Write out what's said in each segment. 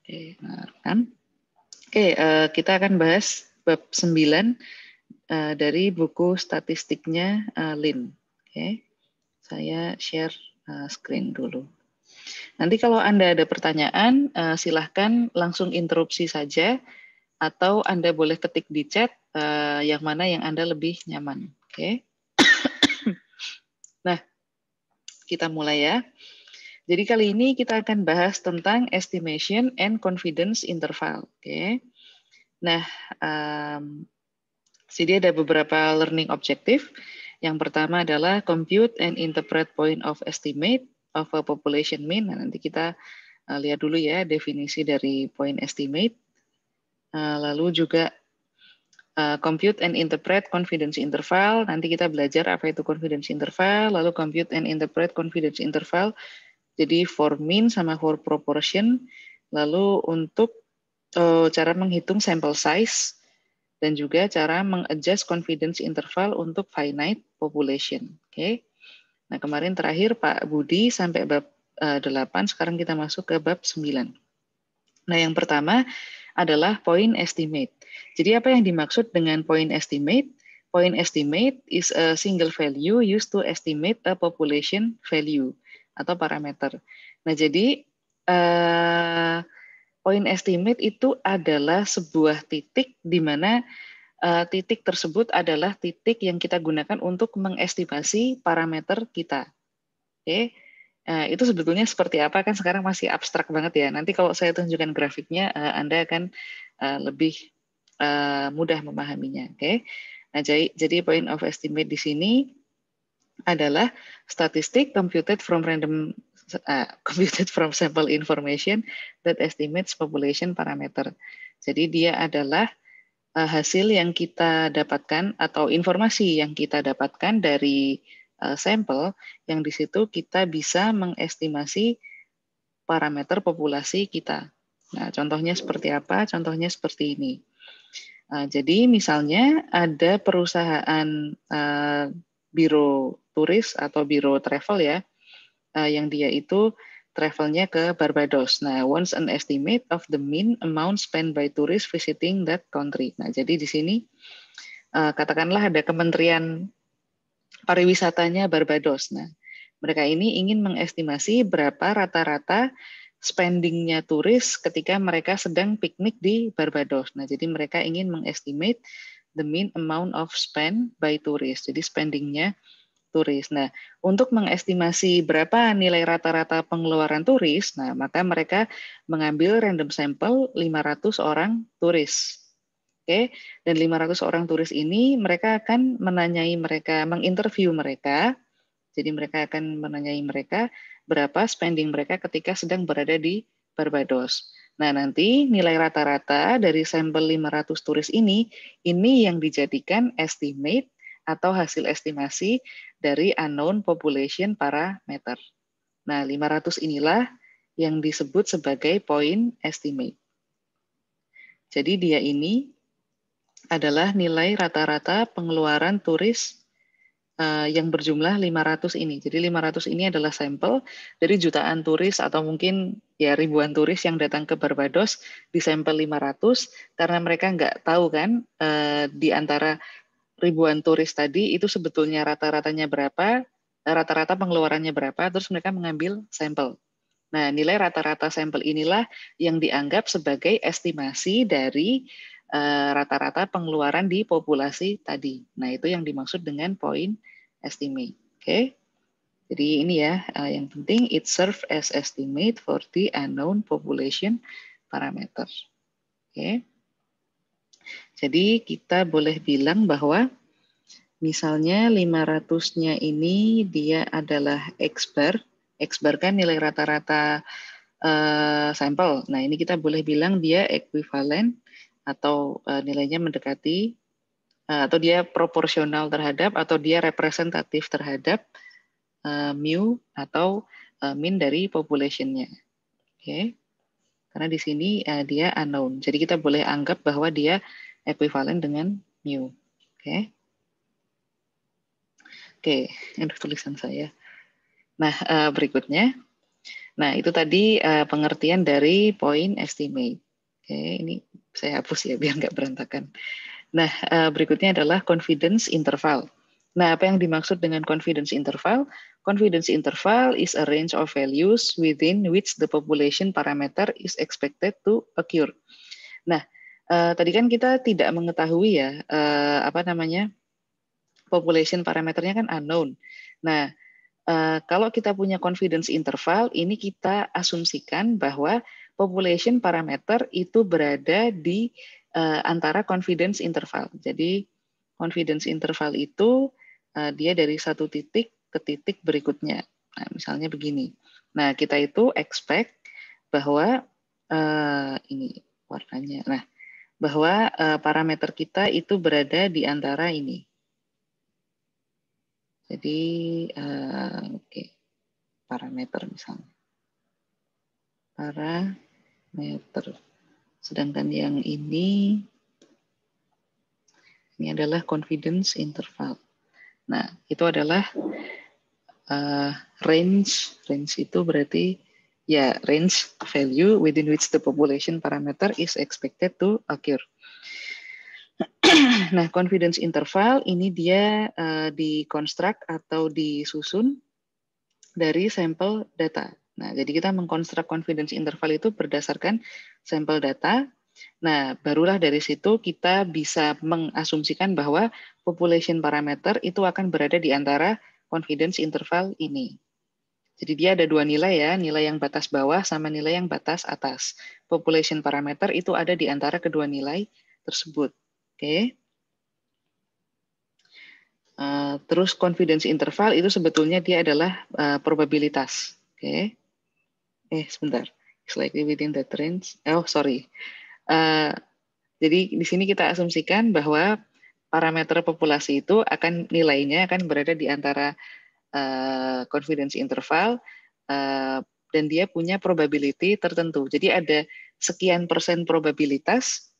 Oke, kan? Oke, kita akan bahas bab 9 dari buku statistiknya Lin. Oke, saya share screen dulu. Nanti kalau Anda ada pertanyaan, silahkan langsung interupsi saja, atau Anda boleh ketik di chat yang mana yang Anda lebih nyaman. Oke. Nah, kita mulai ya. Jadi kali ini kita akan bahas tentang estimation and confidence interval. Oke. Nah, jadi ada beberapa learning objective. Yang pertama adalah compute and interpret point of estimate of a population mean. Nah, nanti kita lihat dulu ya definisi dari point estimate. Lalu juga compute and interpret confidence interval. Nanti kita belajar apa itu confidence interval. Lalu compute and interpret confidence interval. Jadi for mean sama for proportion. Lalu untuk cara menghitung sample size. Dan juga cara mengadjust confidence interval untuk finite population. Oke. Nah, kemarin terakhir Pak Budi sampai bab 8, sekarang kita masuk ke bab 9. Nah, yang pertama adalah point estimate. Jadi apa yang dimaksud dengan point estimate? Point estimate is a single value used to estimate a population value atau parameter. Nah, jadi point estimate itu adalah sebuah titik di mana titik tersebut adalah titik yang kita gunakan untuk mengestimasi parameter kita. Oke, itu sebetulnya seperti apa kan sekarang masih abstrak banget ya. Nanti kalau saya tunjukkan grafiknya, Anda akan lebih mudah memahaminya. Oke, nah jadi point of estimate di sini adalah statistik computed from sample information that estimates population parameter. Jadi dia adalah hasil yang kita dapatkan atau informasi yang kita dapatkan dari sampel yang di situ kita bisa mengestimasi parameter populasi kita. Nah, contohnya seperti apa? Contohnya seperti ini. Jadi misalnya ada perusahaan biro turis atau biro travel ya, yang dia itu travelnya ke Barbados. Nah, wants an estimate of the mean amount spent by tourists visiting that country. Nah, jadi di sini katakanlah ada Kementerian Pariwisatanya Barbados. Nah, mereka ini ingin mengestimasi berapa rata-rata spendingnya turis ketika mereka sedang piknik di Barbados. Nah, jadi mereka ingin mengestimate the mean amount of spend by tourist. Jadi spendingnya turis. Nah, untuk mengestimasi berapa nilai rata-rata pengeluaran turis, nah maka mereka mengambil random sample 500 orang turis. Oke, dan 500 orang turis ini mereka akan menginterview mereka. Jadi mereka akan menanyai mereka berapa spending mereka ketika sedang berada di Barbados. Nah, nanti nilai rata-rata dari sampel 500 turis ini yang dijadikan estimate atau hasil estimasi dari unknown population parameter. Nah, 500 inilah yang disebut sebagai point estimate. Jadi dia ini adalah nilai rata-rata pengeluaran turis yang berjumlah 500 ini. Jadi 500 ini adalah sampel dari jutaan turis atau mungkin ya ribuan turis yang datang ke Barbados di sampel 500 karena mereka nggak tahu kan di antara ribuan turis tadi itu sebetulnya rata-ratanya berapa, rata-rata pengeluarannya berapa, terus mereka mengambil sampel. Nah, nilai rata-rata sampel inilah yang dianggap sebagai estimasi dari rata-rata pengeluaran di populasi tadi. Nah, itu yang dimaksud dengan point estimate. Oke. Jadi ini ya, yang penting it serve as estimate for the unknown population parameter. Oke. Jadi kita boleh bilang bahwa misalnya 500-nya ini dia adalah X bar. X bar kan nilai rata-rata sampel. Nah, ini kita boleh bilang dia ekuivalen atau nilainya mendekati atau dia proporsional terhadap atau dia representatif terhadap mu atau mean dari population-nya. Oke. Karena di sini dia unknown. Jadi kita boleh anggap bahwa dia ekuivalen dengan mu. Oke. Oke, ini tulisan saya. Nah, berikutnya Nah, itu tadi pengertian dari point estimate. Oke, ini saya hapus ya biar nggak berantakan. Nah, berikutnya adalah confidence interval. Nah, apa yang dimaksud dengan confidence interval? Confidence interval is a range of values within which the population parameter is expected to occur. Nah, tadi kan kita tidak mengetahui ya, apa namanya, population parameternya kan unknown. Nah, kalau kita punya confidence interval, ini kita asumsikan bahwa population parameter itu berada di antara confidence interval. Jadi confidence interval itu dia dari satu titik ke titik berikutnya. Nah, misalnya begini. Nah, kita itu expect bahwa ini warnanya. Nah, bahwa parameter kita itu berada di antara ini. Jadi, oke. Parameter misalnya. Parameter. Sedangkan yang ini adalah confidence interval. Nah, itu adalah range. Range itu berarti ya range value within which the population parameter is expected to occur. Nah, confidence interval ini dia dikonstruk atau disusun dari sampel data. Nah, jadi kita mengkonstruk confidence interval itu berdasarkan sampel data. Nah, barulah dari situ kita bisa mengasumsikan bahwa population parameter itu akan berada di antara confidence interval ini. Jadi dia ada dua nilai ya, nilai yang batas bawah sama nilai yang batas atas. Population parameter itu ada di antara kedua nilai tersebut. Oke. Terus confidence interval itu sebetulnya dia adalah probabilitas. Oke. Sebentar. Slightly within that range. Oh, sorry. Jadi di sini kita asumsikan bahwa parameter populasi itu akan nilainya akan berada di antara confidence interval dan dia punya probability tertentu. Jadi ada sekian persen probabilitas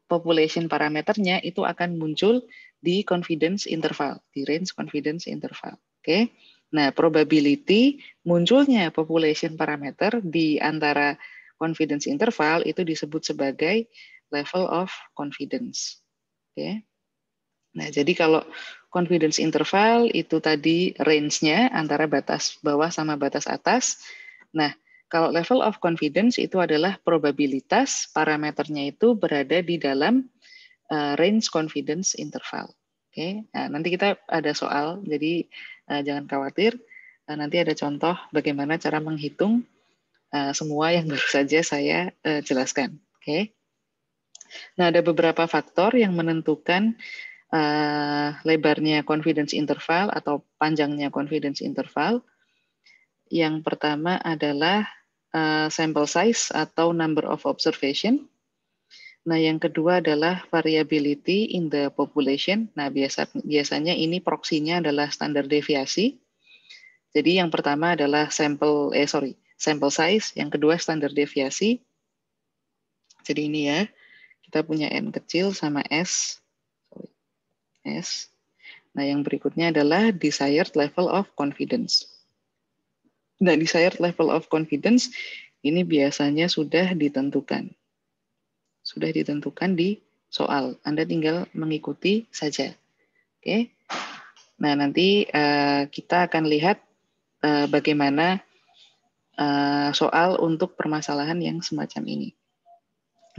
population parameternya itu akan muncul di confidence interval, di range confidence interval. Oke. Nah, probability munculnya population parameter di antara confidence interval itu disebut sebagai level of confidence. Oke. Nah, jadi kalau confidence interval itu tadi range-nya antara batas bawah sama batas atas. Nah, kalau level of confidence itu adalah probabilitas parameternya itu berada di dalam range confidence interval. Oke, nah, nanti kita ada soal, jadi jangan khawatir. Nanti ada contoh bagaimana cara menghitung semua yang baru saja saya jelaskan. Oke. Nah, ada beberapa faktor yang menentukan lebarnya confidence interval atau panjangnya confidence interval. Yang pertama adalah sample size atau number of observation. Nah, yang kedua adalah variability in the population. Nah, biasanya ini proksinya adalah standar deviasi. Jadi yang pertama adalah sample size, yang kedua standar deviasi. Jadi ini ya, kita punya N kecil sama S. Nah, yang berikutnya adalah desired level of confidence. Nah, desired level of confidence ini biasanya sudah ditentukan. Sudah ditentukan di soal. Anda tinggal mengikuti saja. Oke. Nah, nanti kita akan lihat bagaimana soal untuk permasalahan yang semacam ini.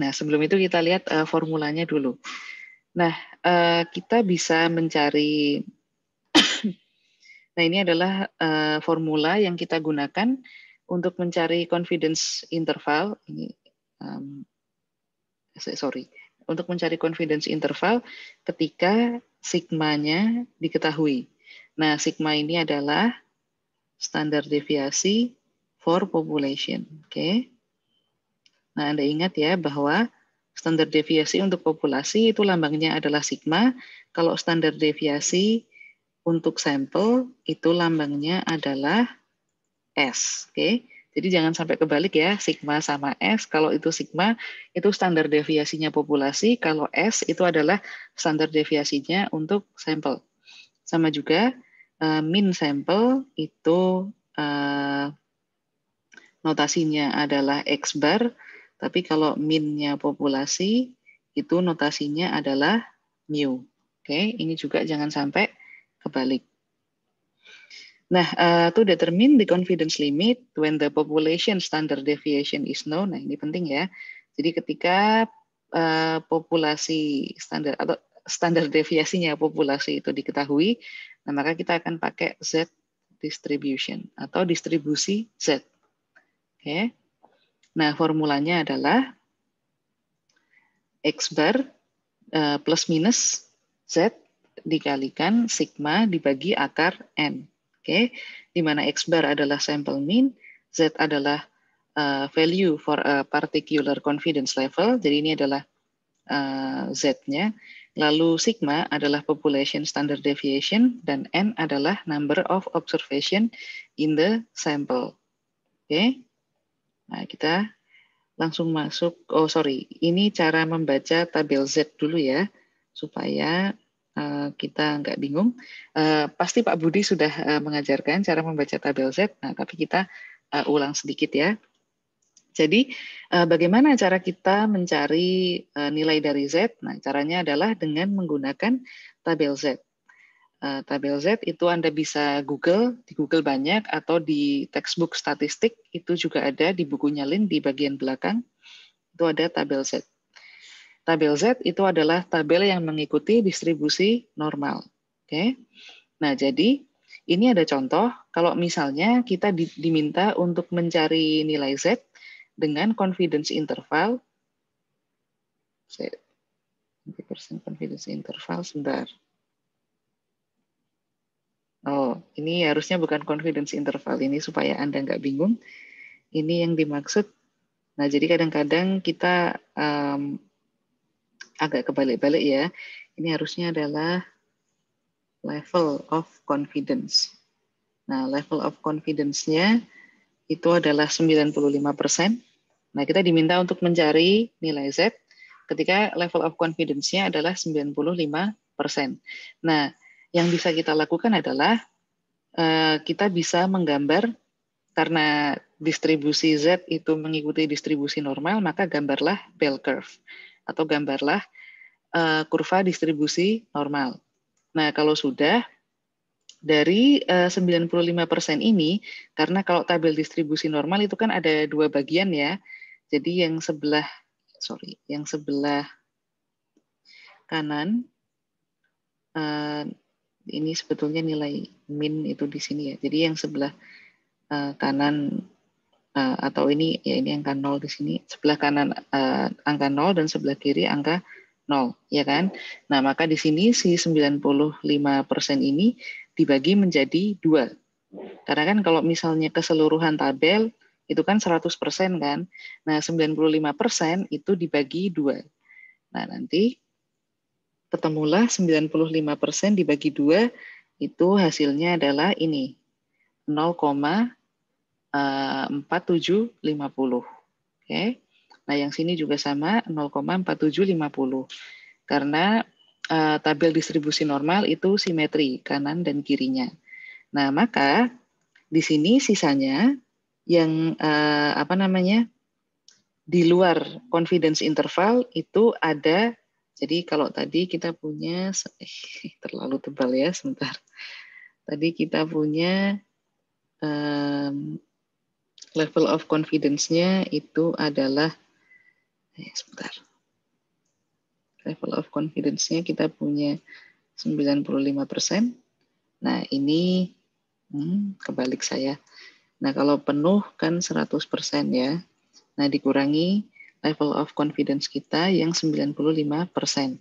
Nah, sebelum itu kita lihat formulanya dulu. Nah, kita bisa mencari, nah ini adalah formula yang kita gunakan untuk mencari confidence interval. Ini, untuk mencari confidence interval ketika sigmanya diketahui. Nah, sigma ini adalah standar deviasi for population. Oke. Nah, Anda ingat ya bahwa standar deviasi untuk populasi itu lambangnya adalah sigma. Kalau standar deviasi untuk sampel itu lambangnya adalah S. Oke. Jadi jangan sampai kebalik ya, sigma sama S. Kalau itu sigma, itu standar deviasinya populasi. Kalau S itu adalah standar deviasinya untuk sampel. Sama juga, mean sampel itu notasinya adalah X bar, tapi kalau min-nya populasi, itu notasinya adalah mu. Oke, ini juga jangan sampai kebalik. Nah, to determine the confidence limit when the population standard deviation is known. Nah, ini penting ya. Jadi ketika populasi standar atau standar deviasinya populasi itu diketahui, nah maka kita akan pakai Z distribution atau distribusi Z. Oke. Nah, formulanya adalah X bar plus minus Z dikalikan sigma dibagi akar N. Oke, di mana X bar adalah sampel mean, Z adalah value for a particular confidence level, jadi ini adalah Z-nya. Lalu sigma adalah population standard deviation, dan N adalah number of observation in the sample. Oke, nah kita langsung masuk, ini cara membaca tabel Z dulu ya, supaya kita nggak bingung. Pasti Pak Budi sudah mengajarkan cara membaca tabel Z, nah tapi kita ulang sedikit ya. Jadi bagaimana cara kita mencari nilai dari Z? Nah, caranya adalah dengan menggunakan tabel Z. Tabel Z itu Anda bisa di Google banyak, atau di textbook statistik, itu juga ada di bukunya Lin di bagian belakang, itu ada tabel Z. Tabel Z itu adalah tabel yang mengikuti distribusi normal. Oke. Nah, jadi ini ada contoh kalau misalnya kita diminta untuk mencari nilai Z dengan confidence interval 20% confidence interval, sebentar. Oh, ini harusnya bukan confidence interval ini supaya Anda nggak bingung. Ini yang dimaksud. Nah, jadi kadang-kadang kita agak kebalik-balik ya. Ini harusnya adalah level of confidence. Nah, level of confidence-nya itu adalah 95%. Nah, kita diminta untuk mencari nilai Z ketika level of confidence-nya adalah 95%. Nah, yang bisa kita lakukan adalah kita bisa menggambar, karena distribusi Z itu mengikuti distribusi normal, maka gambarlah bell curve atau gambarlah kurva distribusi normal. Nah, kalau sudah dari 95% ini, karena kalau tabel distribusi normal itu kan ada dua bagian ya. Jadi yang sebelah kanan ini sebetulnya nilai min itu di sini ya. Jadi yang sebelah kanan atau ini ya, ini angka 0 di sini. Sebelah kanan angka 0 dan sebelah kiri angka 0, ya kan? Nah, maka di sini si 95% ini dibagi menjadi 2. Karena kan kalau misalnya keseluruhan tabel itu kan 100% kan. Nah, 95% itu dibagi 2. Nah, nanti ketemulah 95% dibagi 2, itu hasilnya adalah ini, 0,4750. Oke. Nah, yang sini juga sama, 0,4750. Karena tabel distribusi normal itu simetri kanan dan kirinya. Nah, maka di sini sisanya yang di luar confidence interval itu ada. Jadi kalau tadi kita punya terlalu tebal ya, sebentar. Tadi kita punya level of confidence-nya itu adalah sebentar. Level of confidence-nya kita punya 95%. Nah, ini kebalik saya. Nah, kalau penuh kan 100% ya. Nah, dikurangi level of confidence kita yang 95%.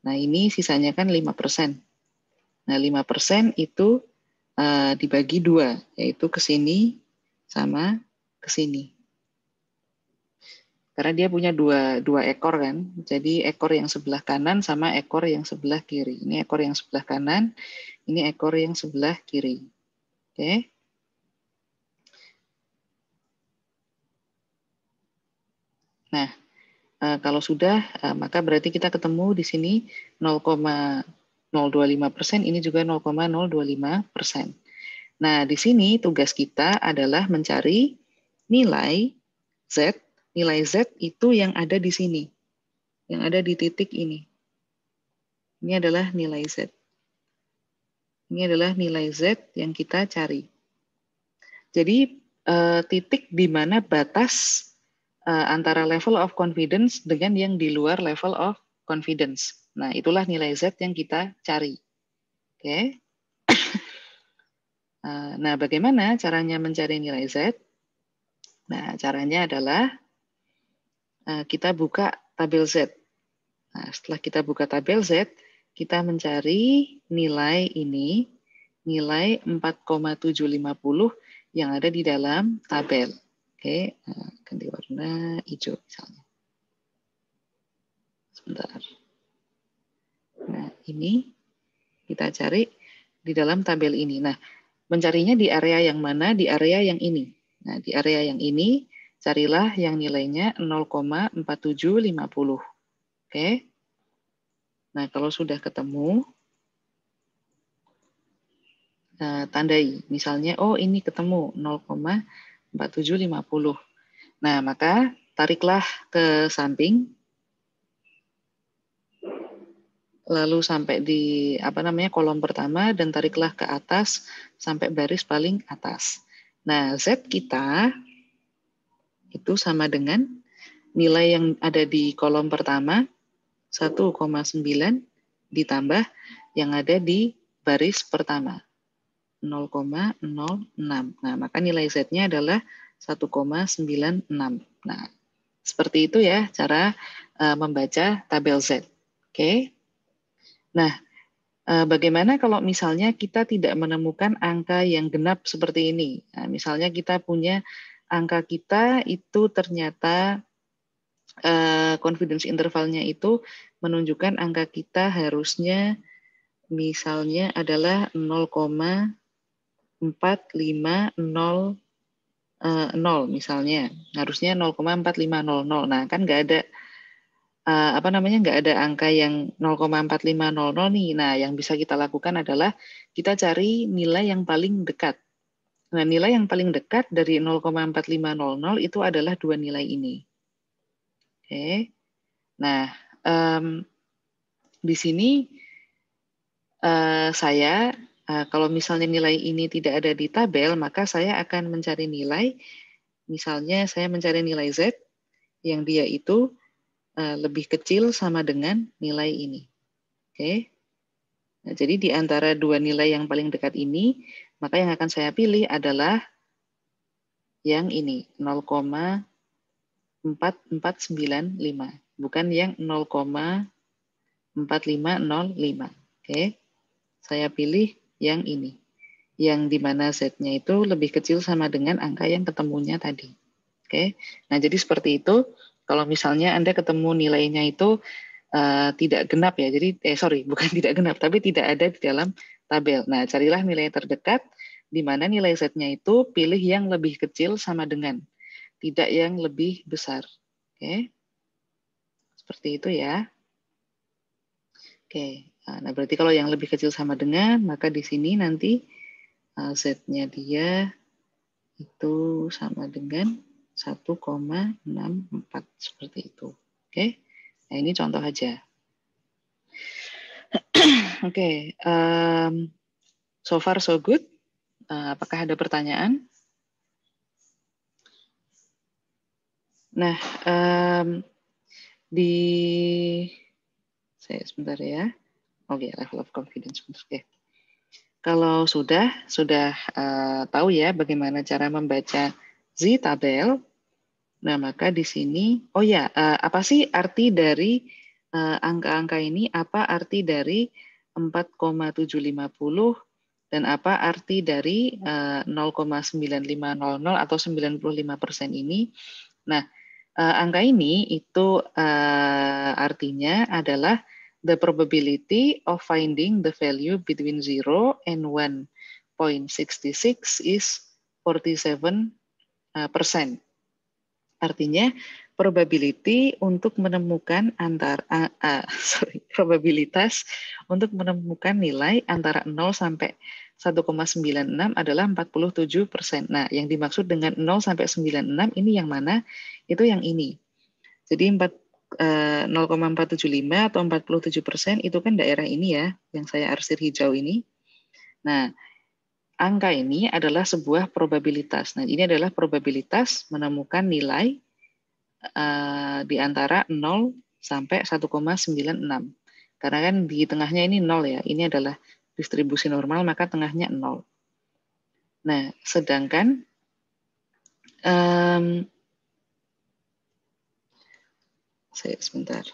Nah, ini sisanya kan 5%. Nah, 5% itu dibagi 2, yaitu ke sini sama ke sini. Karena dia punya dua ekor kan. Jadi ekor yang sebelah kanan sama ekor yang sebelah kiri. Ini ekor yang sebelah kanan, ini ekor yang sebelah kiri. Oke. Nah, kalau sudah, maka berarti kita ketemu di sini 0,025%, ini juga 0,025%. Nah, di sini tugas kita adalah mencari nilai Z itu yang ada di sini, yang ada di titik ini. Ini adalah nilai Z. Ini adalah nilai Z yang kita cari. Jadi titik di mana batas antara level of confidence dengan yang di luar level of confidence. Nah, itulah nilai Z yang kita cari. Oke. Nah, bagaimana caranya mencari nilai Z? Nah, caranya adalah kita buka tabel Z. Nah, setelah kita buka tabel Z, kita mencari nilai ini, nilai 4,750 yang ada di dalam tabel. Oke, ganti warna hijau misalnya. Sebentar. Nah, ini kita cari di dalam tabel ini. Nah, mencarinya di area yang mana? Di area yang ini. Nah, di area yang ini, carilah yang nilainya 0,4750. Oke. Nah, kalau sudah ketemu, tandai. Misalnya, oh ini ketemu 0,4750. Nah, maka tariklah ke samping, lalu sampai di kolom pertama, dan tariklah ke atas sampai baris paling atas. Nah, Z kita itu sama dengan nilai yang ada di kolom pertama, 1,9 ditambah yang ada di baris pertama, 0,06. Nah, maka nilai Z-nya adalah 1,96. Nah, seperti itu ya cara membaca tabel Z. Oke. Nah, bagaimana kalau misalnya kita tidak menemukan angka yang genap seperti ini? Nah, misalnya kita punya angka kita itu ternyata confidence intervalnya itu menunjukkan angka kita harusnya misalnya adalah 0,4500 misalnya, harusnya 0,4500. Nah, kan nggak ada nggak ada angka yang 0,4500 nih. Nah, yang bisa kita lakukan adalah kita cari nilai yang paling dekat. Nah, nilai yang paling dekat dari 0,4500 itu adalah dua nilai ini. Oke. Nah, di sini saya kalau misalnya nilai ini tidak ada di tabel, maka saya akan mencari nilai, misalnya saya mencari nilai Z yang dia itu lebih kecil sama dengan nilai ini. Oke. Nah, jadi di antara dua nilai yang paling dekat ini, maka yang akan saya pilih adalah yang ini, 0,4495, bukan yang 0,4505. Oke. Saya pilih yang ini, yang dimana Z-nya itu lebih kecil sama dengan angka yang ketemunya tadi. Oke, nah jadi seperti itu. Kalau misalnya Anda ketemu nilainya itu tidak genap ya, jadi bukan tidak genap, tapi tidak ada di dalam tabel. Nah, carilah nilai terdekat, di mana nilai Z-nya itu pilih yang lebih kecil sama dengan, tidak yang lebih besar. Oke, seperti itu ya. Oke. Nah, berarti kalau yang lebih kecil sama dengan, maka di sini nanti Z-nya dia itu sama dengan 1,64 seperti itu. Oke. Nah, ini contoh aja. Oke. So far so good. Apakah ada pertanyaan? Nah, saya sebentar ya. Oke, level of confidence. Oke. Kalau sudah tahu ya bagaimana cara membaca Z-tabel, nah maka di sini, apa sih arti dari angka-angka ini? Apa arti dari 4,750 dan apa arti dari 0,9500 atau 95% ini? Nah, angka ini itu artinya adalah the probability of finding the value between 0 and 1.66 is 47%. Artinya probability untuk menemukan probabilitas untuk menemukan nilai antara 0 sampai 1,96 adalah 47%. Nah, yang dimaksud dengan 0 sampai 96 ini yang mana? Itu yang ini. Jadi 0,475 atau 47% itu kan daerah ini ya, yang saya arsir hijau ini. Nah, angka ini adalah sebuah probabilitas. Nah, ini adalah probabilitas menemukan nilai di antara 0 sampai 1,96. Karena kan di tengahnya ini 0 ya, ini adalah distribusi normal, maka tengahnya 0. Nah, sedangkan sebentar.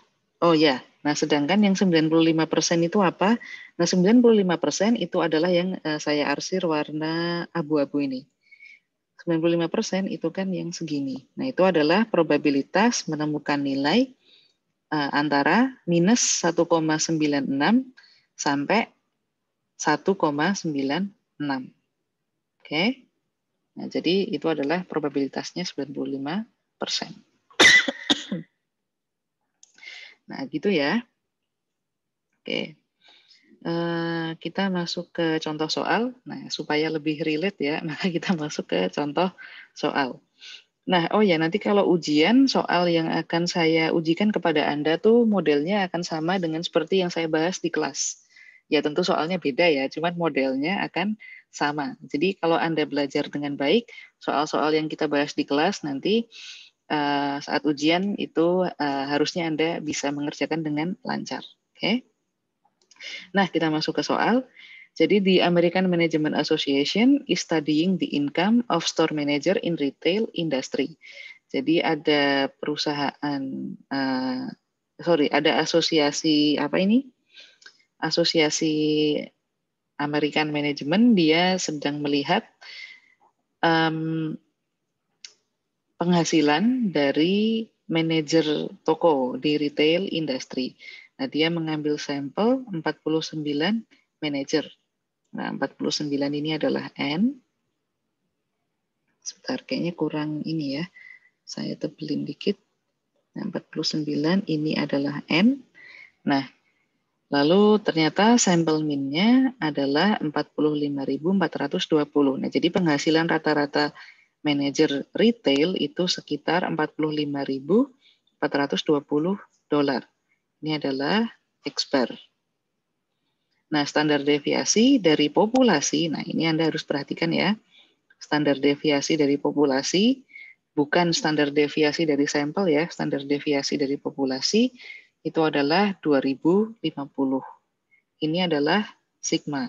Oh ya, nah sedangkan yang 95% itu apa? Nah 95% itu adalah yang saya arsir warna abu-abu ini. 95% itu kan yang segini. Nah itu adalah probabilitas menemukan nilai antara minus 1,96 sampai 1,96. Oke. Nah jadi itu adalah probabilitasnya 95%. Nah, gitu ya. Oke. Kita masuk ke contoh soal. Nah, supaya lebih relate ya, maka kita masuk ke contoh soal. Nah, oh ya, nanti kalau ujian, soal yang akan saya ujikan kepada Anda tuh modelnya akan sama dengan seperti yang saya bahas di kelas. Ya, tentu soalnya beda ya, cuman modelnya akan sama. Jadi, kalau Anda belajar dengan baik, soal-soal yang kita bahas di kelas nanti saat ujian itu harusnya Anda bisa mengerjakan dengan lancar. Oke? Nah, kita masuk ke soal. Jadi di American Management Association is studying the income of store manager in retail industry. Jadi ada perusahaan, ada asosiasi apa ini? Asosiasi American Management, dia sedang melihat penghasilan dari manajer toko di retail industry. Nah, dia mengambil sampel 49 manajer. Nah, 49 ini adalah N. Sebentar, kayaknya kurang ini ya. Saya tebelin dikit. Nah, 49 ini adalah N. Nah, lalu ternyata sampel min-nya adalah 45.420. Nah, jadi penghasilan rata-rata manajer retail itu sekitar 45.420 dolar. Ini adalah X-bar. Nah, standar deviasi dari populasi, nah ini Anda harus perhatikan ya. Standar deviasi dari populasi, bukan standar deviasi dari sampel ya, standar deviasi dari populasi itu adalah 2050. Ini adalah sigma.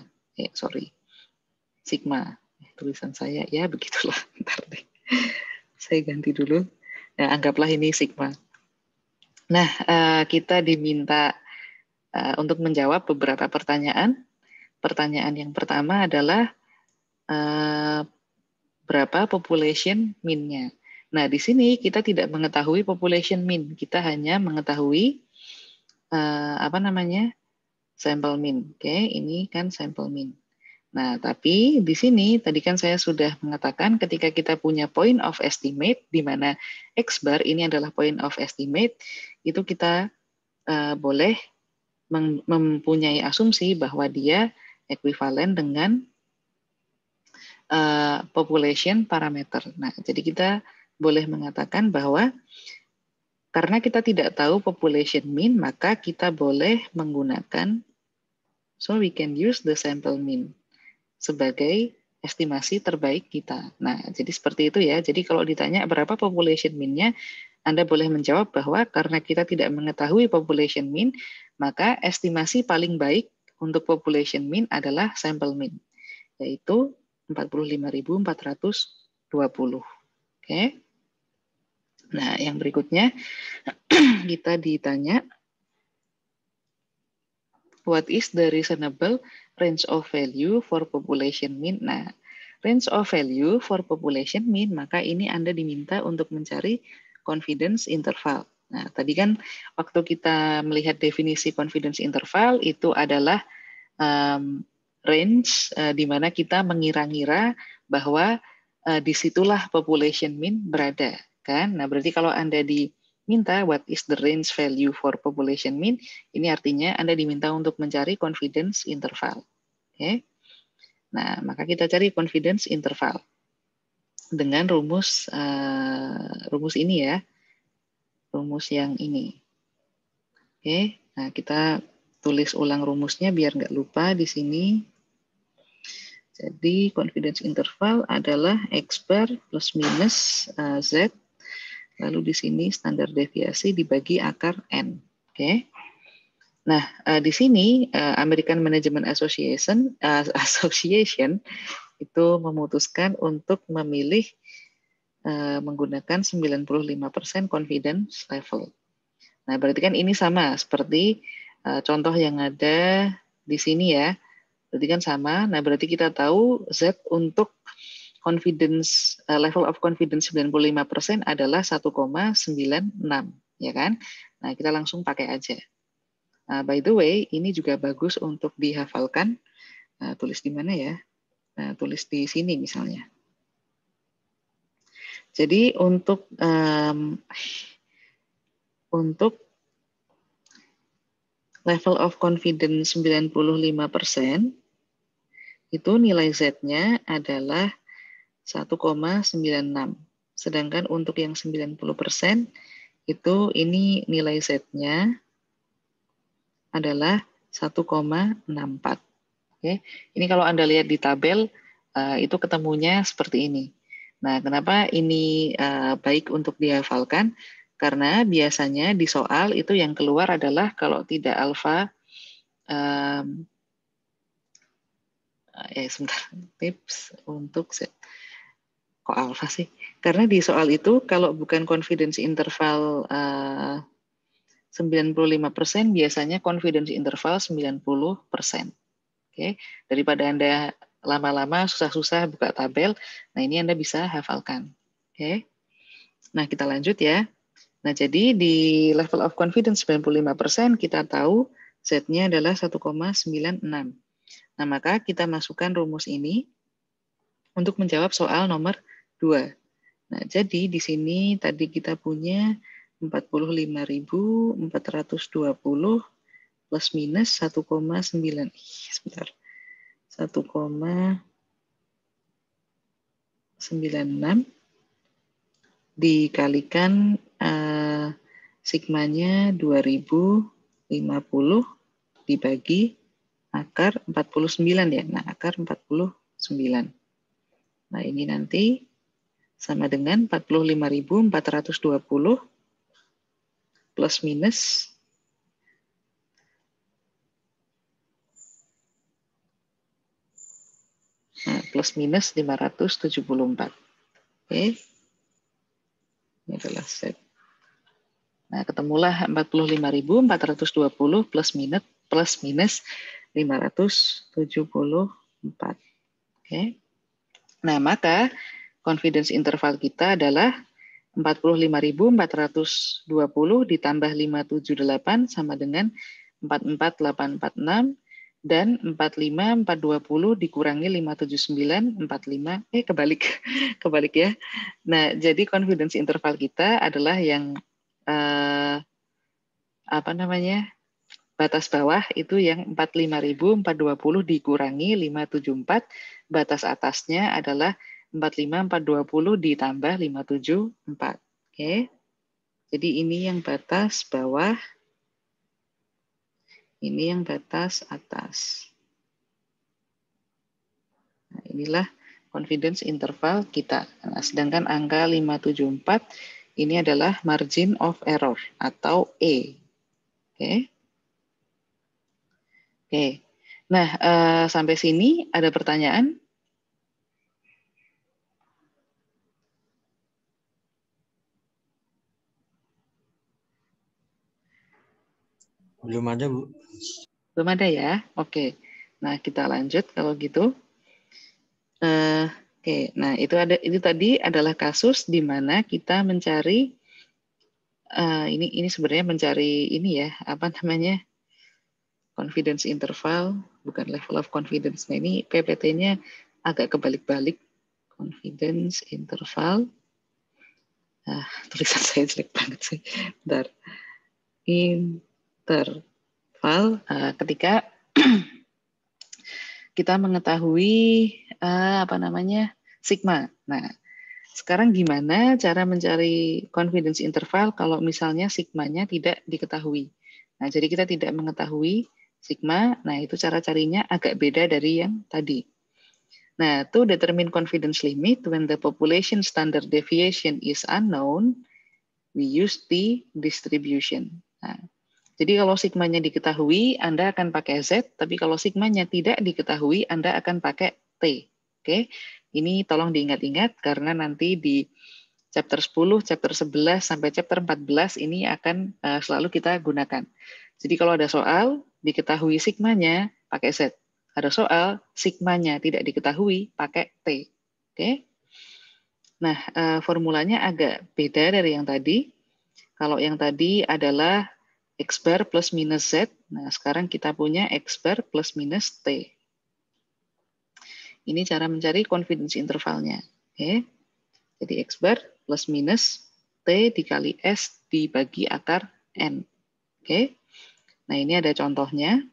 Sigma. Tulisan saya ya begitulah. Bentar deh. Saya ganti dulu. Nah, anggaplah ini sigma. Nah, kita diminta untuk menjawab beberapa pertanyaan. Pertanyaan yang pertama adalah berapa population min-nya. Nah, di sini kita tidak mengetahui population min, kita hanya mengetahui sampel min. Oke, ini kan sampel min. Nah, tapi di sini tadi kan saya sudah mengatakan ketika kita punya point of estimate, di mana X bar ini adalah point of estimate, itu kita boleh mempunyai asumsi bahwa dia ekuivalen dengan population parameter. Nah, jadi kita boleh mengatakan bahwa karena kita tidak tahu population mean, maka kita boleh menggunakan, so we can use the sample mean sebagai estimasi terbaik kita. Nah, jadi seperti itu ya. Jadi kalau ditanya berapa population mean-nya, Anda boleh menjawab bahwa karena kita tidak mengetahui population mean, maka estimasi paling baik untuk population mean adalah sample mean, yaitu 45.420. Oke. Nah, yang berikutnya kita ditanya, what is the reasonable range of value for population mean? Nah, range of value for population mean, maka ini Anda diminta untuk mencari confidence interval. Nah, tadi kan waktu kita melihat definisi confidence interval itu adalah range di mana kita mengira-ngira bahwa disitulah population mean berada, kan? Nah, berarti kalau Anda diminta what is the range value for population mean, ini artinya Anda diminta untuk mencari confidence interval. Oke. Nah, maka kita cari confidence interval dengan rumus rumus ini ya, rumus yang ini. Oke, nah kita tulis ulang rumusnya biar nggak lupa di sini. Jadi confidence interval adalah X bar plus minus Z, lalu di sini standar deviasi dibagi akar N. Oke. Nah, di sini American Management Association itu memutuskan untuk memilih menggunakan 95% confidence level. Nah, berarti kan ini sama seperti contoh yang ada di sini ya. Berarti kan sama. Nah, berarti kita tahu Z untuk confidence level of confidence 95% adalah 1,96, ya kan? Nah, kita langsung pakai aja. By the way, ini juga bagus untuk dihafalkan. Tulis di mana ya? Tulis di sini misalnya. Jadi untuk level of confidence 95%, itu nilai Z-nya adalah 1,96. Sedangkan untuk yang 90%, itu ini nilai Z-nya adalah 1,64. Oke. Ini kalau Anda lihat di tabel, itu ketemunya seperti ini. Nah, kenapa ini baik untuk dihafalkan? Karena biasanya di soal itu yang keluar adalah kalau tidak alfa, sebentar, tips untuk kok alfa sih? Karena di soal itu kalau bukan confidence interval 95%, biasanya confidence interval 90%. Oke, daripada Anda lama-lama susah-susah buka tabel, nah ini Anda bisa hafalkan. Oke. Nah, kita lanjut ya. Nah, jadi di level of confidence 95% kita tahu Z-nya adalah 1,96. Nah, maka kita masukkan rumus ini untuk menjawab soal nomor 2. Nah, jadi di sini tadi kita punya 45.420 plus minus 1,9. Sebentar. 1,96 dikalikan sigmanya 2050 dibagi akar 49 ya. Nah, akar 49. Nah, ini nanti sama dengan 45.420 plus minus 574. Oke. Ini adalah set. Nah, ketemulah 45.420 plus minus 574. Oke. Nah, maka confidence interval kita adalah 45.420 ditambah 578 sama dengan 44846 dan 45420 dikurangi 579 45 kebalik ya. Nah, jadi confidence interval kita adalah yang batas bawah itu yang 45.420 dikurangi 574, batas atasnya adalah 45.420 ditambah 574. Oke. Jadi ini yang batas bawah, ini yang batas atas. Nah, inilah confidence interval kita. Nah, sedangkan angka 574 ini adalah margin of error atau E. Oke. Oke. Nah, sampai sini ada pertanyaan? Belum ada, Bu. Belum ada ya? Oke. Nah, kita lanjut kalau gitu. Oke. Nah, itu tadi adalah kasus di mana kita mencari ini sebenarnya mencari ini ya, confidence interval, bukan level of confidence. Nah, ini PPT-nya agak kebalik-balik. Confidence interval. Tulisan saya jelek banget sih. Bentar. Interval ketika kita mengetahui sigma. Nah, sekarang gimana cara mencari confidence interval kalau misalnya sigmanya tidak diketahui? Nah, jadi kita tidak mengetahui sigma. Nah, itu cara carinya agak beda dari yang tadi. Nah, to determine confidence limit when the population standard deviation is unknown, we use the distribution. Nah, jadi kalau sigmanya diketahui, Anda akan pakai Z, tapi kalau sigmanya tidak diketahui, Anda akan pakai T. Oke, ini tolong diingat-ingat karena nanti di chapter 10, chapter 11, sampai chapter 14 ini akan selalu kita gunakan. Jadi kalau ada soal, diketahui sigmanya, pakai Z. Ada soal, sigmanya tidak diketahui, pakai T. Oke. Nah, formulanya agak beda dari yang tadi. Kalau yang tadi adalah X bar plus minus Z. Nah, sekarang kita punya X bar plus minus T. Ini cara mencari confidence intervalnya. Oke. Jadi X bar plus minus T dikali S dibagi akar N. Oke. Nah, ini ada contohnya.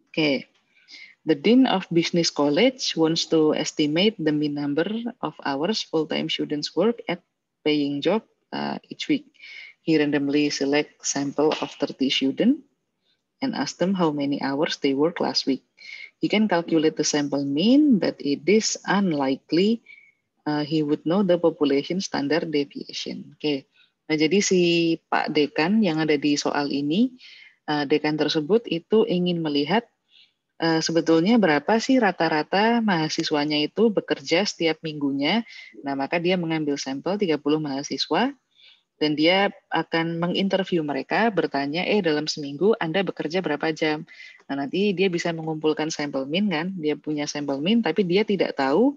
Oke. The Dean of Business College wants to estimate the mean number of hours full-time students work at paying job each week. He randomly select sample of 30 students and ask them how many hours they work last week. He can calculate the sample mean, but it is unlikely he would know the population standard deviation. Oke. Nah, jadi si Pak Dekan yang ada di soal ini, dekan tersebut itu ingin melihat sebetulnya berapa sih rata-rata mahasiswanya itu bekerja setiap minggunya. Nah, maka dia mengambil sampel 30 mahasiswa dan dia akan menginterview mereka, bertanya, dalam seminggu Anda bekerja berapa jam? Nah, nanti dia bisa mengumpulkan sampel mean kan, dia punya sampel mean, tapi dia tidak tahu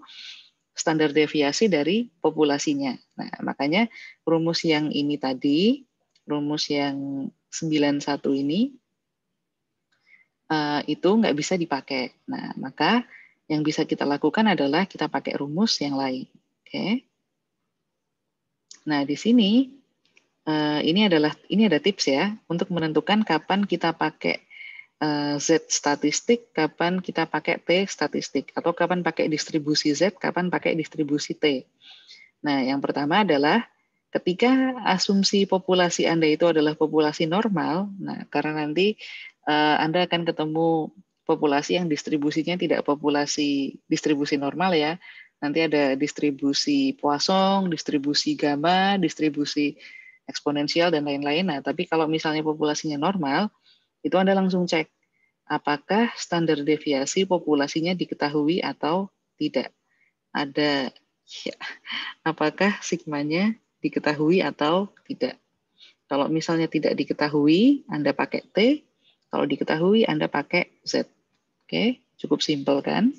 standar deviasi dari populasinya. Nah, makanya rumus yang ini tadi, rumus yang 91 ini, itu nggak bisa dipakai. Nah, maka yang bisa kita lakukan adalah kita pakai rumus yang lain. Oke. Nah, di sini ini ada tips ya untuk menentukan kapan kita pakai Z statistik, kapan kita pakai T statistik, atau kapan pakai distribusi Z, kapan pakai distribusi T. Nah, yang pertama adalah ketika asumsi populasi Anda itu adalah populasi normal, nah karena nanti Anda akan ketemu populasi yang distribusinya tidak populasi distribusi normal ya. Nanti ada distribusi Poisson, distribusi gamma, distribusi eksponensial, dan lain-lain. Nah, tapi kalau misalnya populasinya normal, itu Anda langsung cek apakah standar deviasi populasinya diketahui atau tidak. Ada ya, apakah sigmanya diketahui atau tidak. Kalau misalnya tidak diketahui, Anda pakai T. Kalau diketahui, Anda pakai Z. Oke, cukup simpel kan?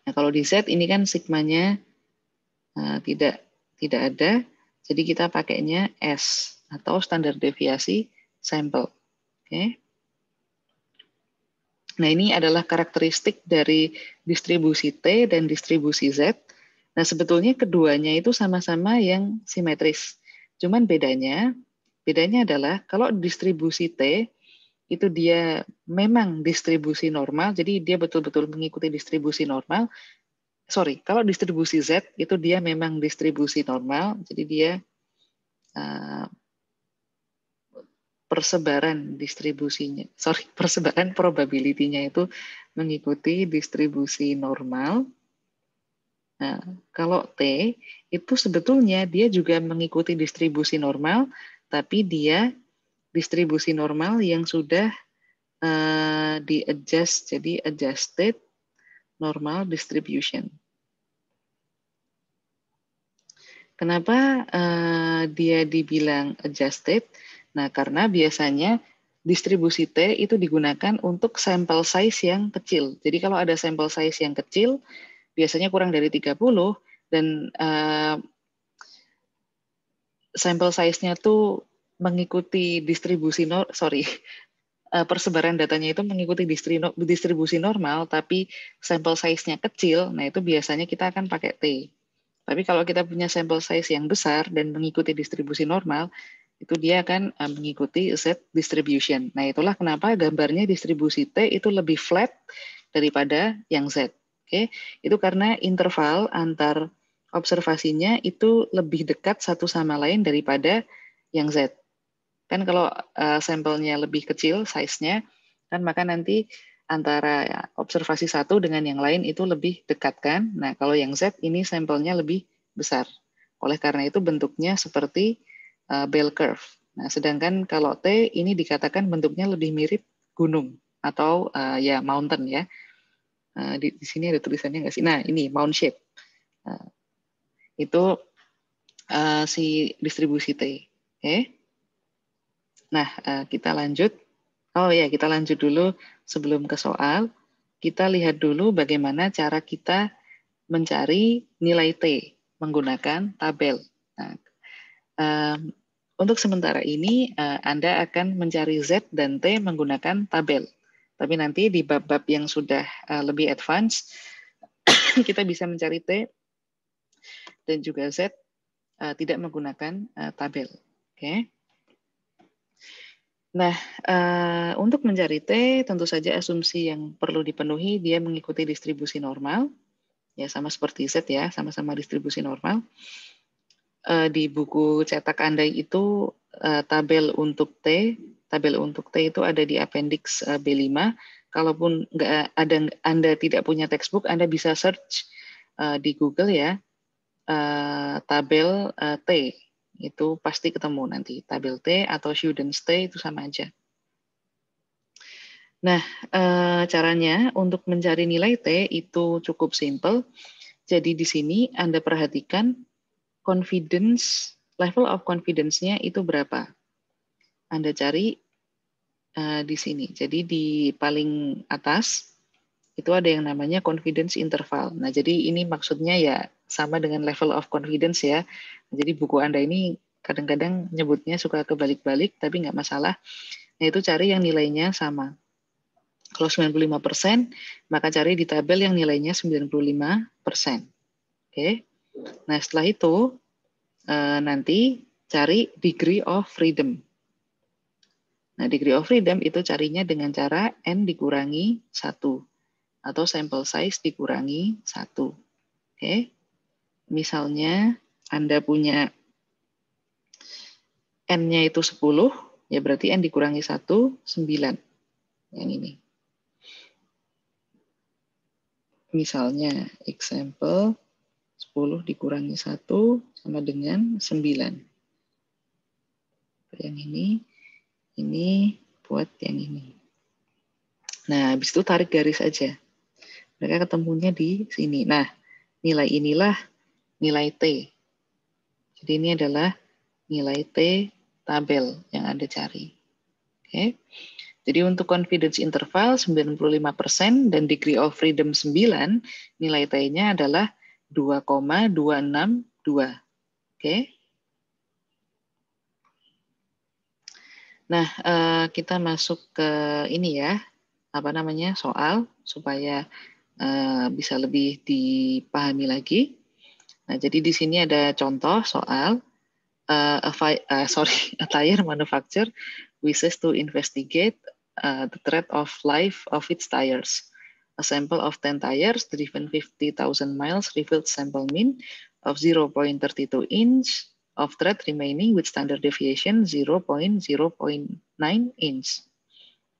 Nah, kalau di Z ini kan sigmanya tidak ada, jadi kita pakainya S atau standar deviasi sampel. Oke. Nah, ini adalah karakteristik dari distribusi T dan distribusi Z. Nah, sebetulnya keduanya itu sama-sama yang simetris. Cuman bedanya adalah kalau distribusi T itu dia memang distribusi normal, jadi dia betul-betul mengikuti distribusi normal. Sorry, kalau distribusi Z itu dia memang distribusi normal, jadi dia persebaran distribusinya, persebaran probability-nya itu mengikuti distribusi normal. Nah, kalau T itu sebetulnya dia juga mengikuti distribusi normal, tapi dia distribusi normal yang sudah di-adjust, jadi adjusted normal distribution. Kenapa dia dibilang adjusted? Nah, karena biasanya distribusi T itu digunakan untuk sampel size yang kecil. Jadi kalau ada sampel size yang kecil, biasanya kurang dari 30, dan sampel size-nya tuh mengikuti distribusi persebaran datanya itu mengikuti distribusi normal, tapi sampel size-nya kecil, nah itu biasanya kita akan pakai T. Tapi kalau kita punya sampel size yang besar dan mengikuti distribusi normal, itu dia akan mengikuti Z distribution. Nah, itulah kenapa gambarnya distribusi T itu lebih flat daripada yang Z. Oke, itu karena interval antar observasinya itu lebih dekat satu sama lain daripada yang Z. Kan kalau sampelnya lebih kecil size-nya, kan maka nanti antara observasi satu dengan yang lain itu lebih dekat kan. Nah, kalau yang Z ini sampelnya lebih besar. Oleh karena itu bentuknya seperti bell curve. Nah, sedangkan kalau T ini dikatakan bentuknya lebih mirip gunung atau ya mountain ya. Di sini ada tulisannya nggak sih? Nah, ini mound shape. Itu si distribusi T. Oke. Nah, kita lanjut. Oh ya, kita lanjut dulu sebelum ke soal. Kita lihat dulu bagaimana cara kita mencari nilai T menggunakan tabel. Nah, untuk sementara ini, Anda akan mencari Z dan T menggunakan tabel. Tapi nanti di bab-bab yang sudah lebih advance, kita bisa mencari T dan juga Z tidak menggunakan tabel. Oke. Nah, untuk mencari T, tentu saja asumsi yang perlu dipenuhi, dia mengikuti distribusi normal. Ya, sama seperti Z ya, sama-sama distribusi normal. Di buku cetak Anda itu tabel untuk T itu ada di appendix B5. Kalaupun nggak ada Anda tidak punya textbook, Anda bisa search di Google ya, tabel T. Itu pasti ketemu nanti. Tabel T atau students T itu sama aja. Nah, caranya untuk mencari nilai T itu cukup simple. Jadi di sini Anda perhatikan level of confidence-nya itu berapa. Anda cari di sini. Jadi di paling atas itu ada yang namanya confidence interval. Nah, jadi ini maksudnya ya sama dengan level of confidence ya. Jadi buku Anda ini kadang-kadang nyebutnya suka kebalik-balik, tapi nggak masalah. Nah, itu cari yang nilainya sama. Kalau 95%, maka cari di tabel yang nilainya 95%. Oke. Nah, setelah itu nanti cari degree of freedom. Nah, degree of freedom itu carinya dengan cara N dikurangi 1 atau sample size dikurangi 1. Oke. Misalnya Anda punya N-nya itu 10, ya berarti N dikurangi 1, 9. Yang ini. Misalnya example 10 dikurangi 1 sama dengan 9. Yang ini buat yang ini. Nah, habis itu tarik garis aja. Mereka ketemunya di sini. Nah, nilai inilah nilai T. Jadi ini adalah nilai T tabel yang Anda cari. Oke. Jadi untuk confidence interval 95% dan degree of freedom 9, nilai T-nya adalah 2,262. Oke. Nah, kita masuk ke ini ya, soal supaya bisa lebih dipahami lagi. Nah, jadi di sini ada contoh soal a tire manufacturer wishes to investigate the threat of life of its tires. A sample of 10 tires driven 50,000 miles revealed sample mean of 0.32 inch of thread remaining with standard deviation 0.0.9 inch.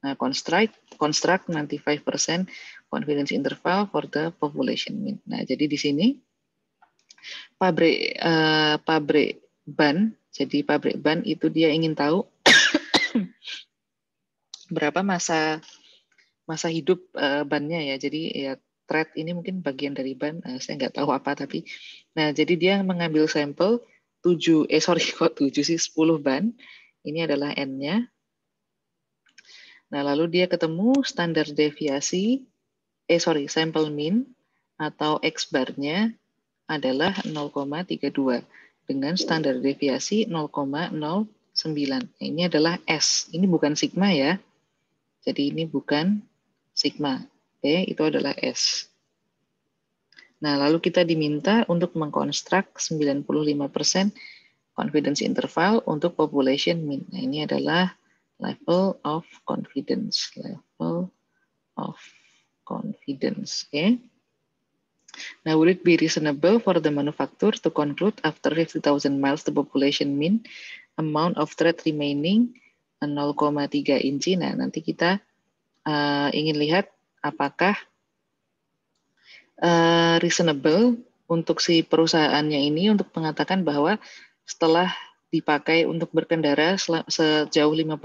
Nah, construct 95% confidence interval for the population mean. Nah, jadi di sini pabrik ban, jadi pabrik ban itu dia ingin tahu berapa masa hidup bannya ya. Jadi ya thread ini mungkin bagian dari ban, saya nggak tahu apa tapi. Nah, jadi dia mengambil sampel 10 ban. Ini adalah N-nya. Nah, lalu dia ketemu standar deviasi, sample mean atau X bar-nya adalah 0,32 dengan standar deviasi 0,09. Nah, ini adalah S. Ini bukan sigma ya. Jadi ini bukan sigma. Oke, itu adalah S. Nah, lalu kita diminta untuk mengkonstruk 95% confidence interval untuk population mean. Nah, ini adalah level of confidence. Level of confidence. Okay. Now, would it be reasonable for the manufacturer to conclude after 50,000 miles the population mean amount of thread remaining 0,3 inci? Nah, nanti kita ingin lihat apakah reasonable untuk si perusahaannya ini untuk mengatakan bahwa setelah dipakai untuk berkendara sejauh 50.000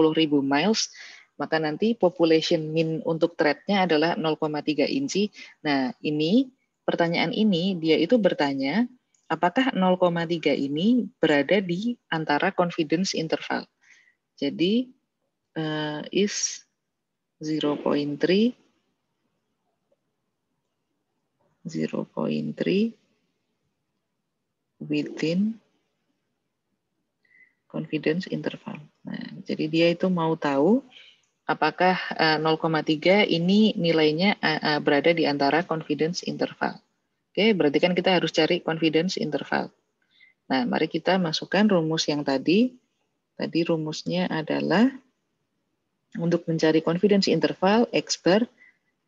miles, maka nanti population mean untuk thread-nya adalah 0,3 inci. Nah, ini pertanyaan ini dia itu bertanya apakah 0,3 ini berada di antara confidence interval. Jadi is 0.3 within confidence interval. Nah, jadi dia itu mau tahu apakah 0,3 ini nilainya berada di antara confidence interval. Oke, berarti kan kita harus cari confidence interval. Nah, mari kita masukkan rumus yang tadi. Tadi rumusnya adalah untuk mencari confidence interval X bar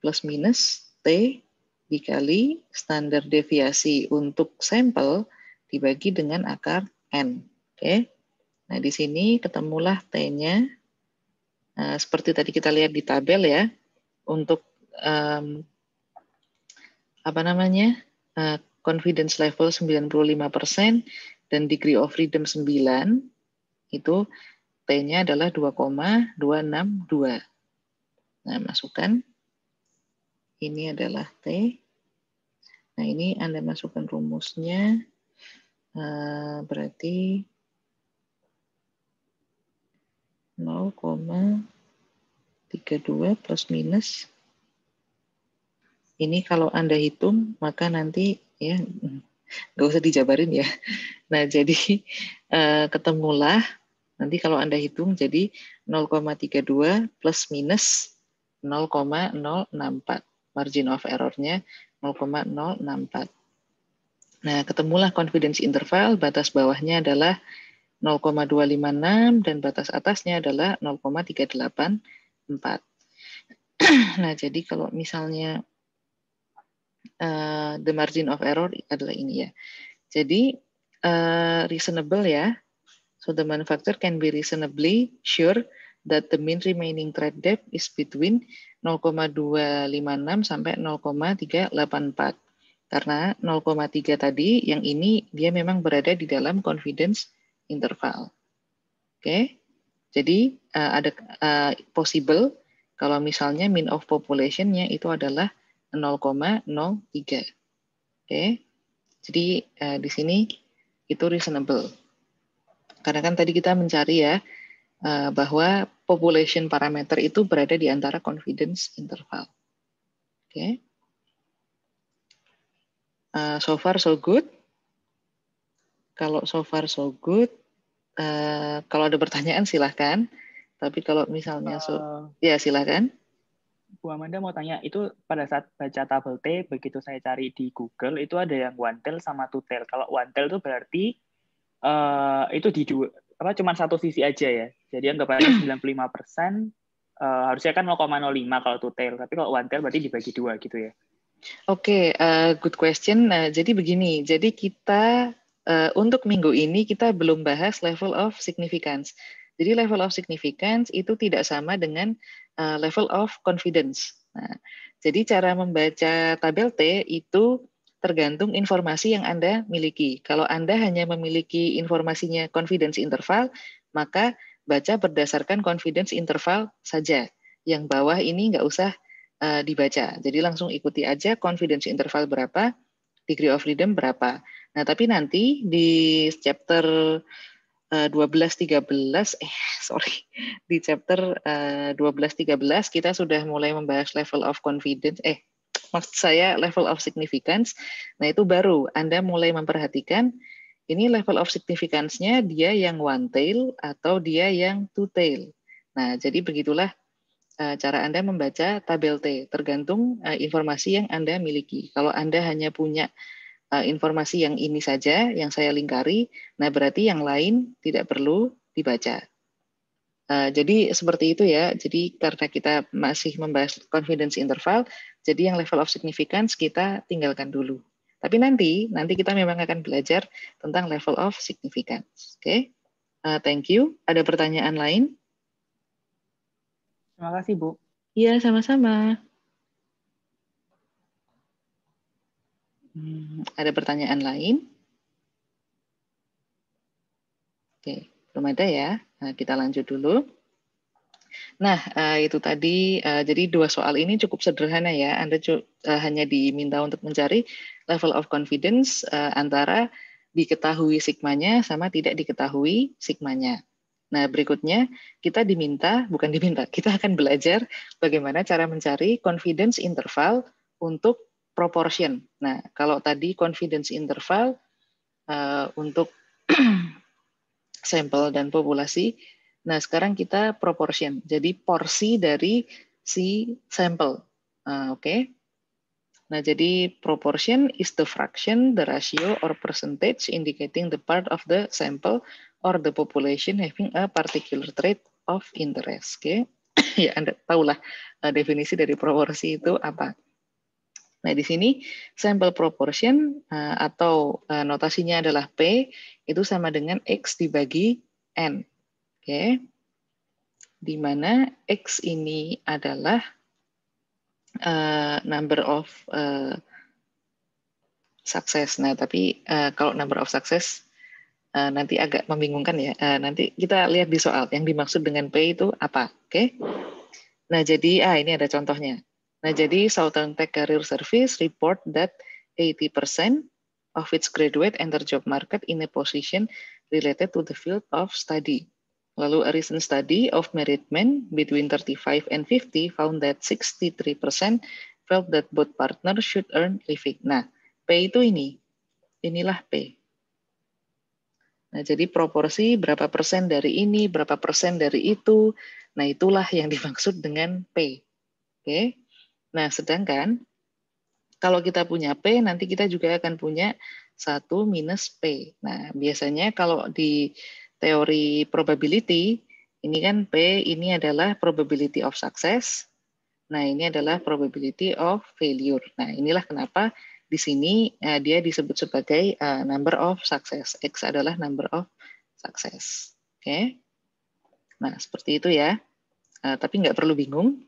plus minus T dikali standar deviasi untuk sampel dibagi dengan akar N. Oke. Nah, di sini ketemulah T-nya. Seperti tadi kita lihat di tabel ya, untuk confidence level 95% dan degree of freedom 9, itu T-nya adalah 2,262. Nah, masukkan. Ini adalah T. Nah, ini Anda masukkan rumusnya, berarti 0,32 plus minus. Ini kalau Anda hitung, maka nanti ya nggak usah dijabarin ya. Nah, jadi ketemulah nanti kalau Anda hitung jadi 0,32 plus minus 0,064. Margin of error-nya 0,064. Nah, ketemulah confidence interval, batas bawahnya adalah 0,256 dan batas atasnya adalah 0,384. Nah, jadi kalau misalnya the margin of error adalah ini ya. Jadi reasonable ya. So the manufacturer can be reasonably sure that the mean remaining thread depth is between 0,256 sampai 0,384. Karena 0,3 tadi yang ini dia memang berada di dalam confidence interval. Oke. Jadi ada possible kalau misalnya mean of population-nya itu adalah 0,03. Oke. Jadi di sini itu reasonable. Karena kan tadi kita mencari ya bahwa population parameter itu berada di antara confidence interval. Oke. So far so good. Kalau so far so good, kalau ada pertanyaan silahkan. Tapi kalau misalnya ya silahkan. Bu Amanda mau tanya, itu pada saat baca tabel T, begitu saya cari di Google, itu ada yang one tail sama two tail. Kalau one tail itu berarti itu di cuma satu sisi aja ya. Jadi anggapannya 95%, harusnya kan 0,05 kalau two tail. Tapi kalau one tail berarti dibagi dua gitu ya. Oke, good question. Jadi begini, jadi kita untuk minggu ini kita belum bahas level of significance. Jadi level of significance itu tidak sama dengan level of confidence. Nah, jadi cara membaca tabel T itu tergantung informasi yang Anda miliki. Kalau Anda hanya memiliki informasinya confidence interval, maka baca berdasarkan confidence interval saja. Yang bawah ini nggak usah dibaca. Jadi langsung ikuti aja confidence interval berapa, degree of freedom berapa. Nah, tapi nanti di chapter 12-13, di chapter 12-13 kita sudah mulai membahas level of confidence, maksud saya level of significance. Nah, itu baru Anda mulai memperhatikan ini level of significance-nya dia yang one tail atau dia yang two tail. Nah, jadi begitulah cara Anda membaca tabel T, tergantung informasi yang Anda miliki. Kalau Anda hanya punya informasi yang ini saja yang saya lingkari, nah berarti yang lain tidak perlu dibaca. Jadi seperti itu ya. Jadi karena kita masih membahas confidence interval, jadi yang level of significance kita tinggalkan dulu. Tapi nanti kita memang akan belajar tentang level of significance. Oke, thank you. Ada pertanyaan lain? Terima kasih, Bu. Iya, sama-sama. Ada pertanyaan lain? Oke, belum ada ya. Nah, kita lanjut dulu. Nah, itu tadi, jadi 2 soal ini cukup sederhana ya. Anda hanya diminta untuk mencari level of confidence antara diketahui sigmanya sama tidak diketahui sigmanya. Nah, berikutnya kita kita akan belajar bagaimana cara mencari confidence interval untuk proportion. Nah, kalau tadi confidence interval untuk sampel dan populasi. Nah, sekarang kita proportion. Jadi porsi dari si sampel. Oke. Nah, jadi proportion is the fraction, the ratio or percentage indicating the part of the sample or the population having a particular trait of interest. Oke. Ya, Anda tahulah definisi dari proporsi itu apa. Nah, di sini sample proportion atau notasinya adalah P itu sama dengan X dibagi N. Oke. Di mana X ini adalah number of success. Nah, tapi kalau number of success nanti agak membingungkan ya. Nanti kita lihat di soal yang dimaksud dengan P itu apa. Oke. Nah, jadi ini ada contohnya. Nah, jadi Southern Tech Career Service report that 80% of its graduate enter job market in a position related to the field of study. Lalu a recent study of married men between 35 and 50 found that 63% felt that both partners should earn living. Nah, P itu inilah P. Nah, jadi proporsi berapa persen dari ini, berapa persen dari itu. Nah, itulah yang dimaksud dengan P. Oke. Nah, sedangkan kalau kita punya P, nanti kita juga akan punya 1 minus P. Nah, biasanya kalau di teori probability, ini kan P ini adalah probability of success. Nah, ini adalah probability of failure. Nah, inilah kenapa di sini dia disebut sebagai number of success. X adalah number of success. Oke. Nah, seperti itu ya. Tapi nggak perlu bingung.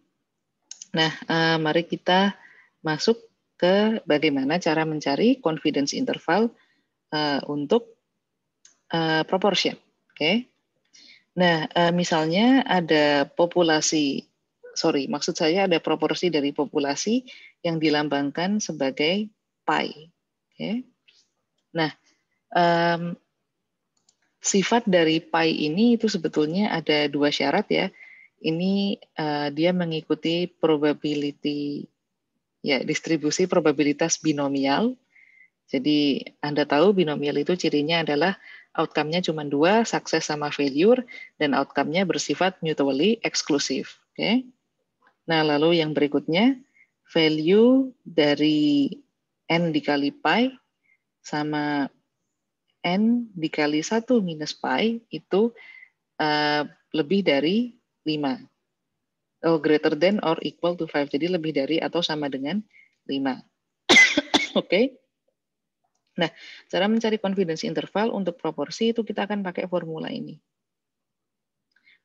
Nah, mari kita masuk ke bagaimana cara mencari confidence interval untuk proportion. Oke. Nah, misalnya ada maksud saya ada proporsi dari populasi yang dilambangkan sebagai pi. Oke. Nah, sifat dari pi ini itu sebetulnya ada 2 syarat ya. Ini dia mengikuti distribusi probabilitas binomial. Jadi Anda tahu binomial itu cirinya adalah outcome-nya cuma 2, sukses sama failure, dan outcome-nya bersifat mutually exclusive. Oke. Nah, lalu yang berikutnya, value dari N dikali pi sama N dikali 1 minus pi itu lebih dari 5. Greater than or equal to 5. Jadi lebih dari atau sama dengan 5. Oke. Nah, cara mencari confidence interval untuk proporsi itu kita akan pakai formula ini.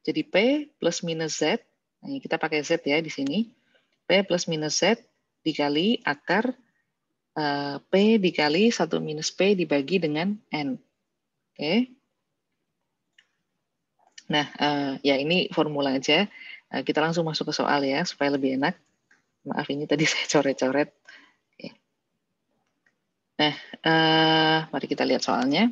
Jadi P plus minus Z, nah kita pakai Z ya di sini. P plus minus Z dikali akar P dikali 1 minus P dibagi dengan N. Oke. Nah, ya ini formula aja. Kita langsung masuk ke soal ya, supaya lebih enak. Maaf, ini tadi saya coret-coret. Oke. Nah, mari kita lihat soalnya.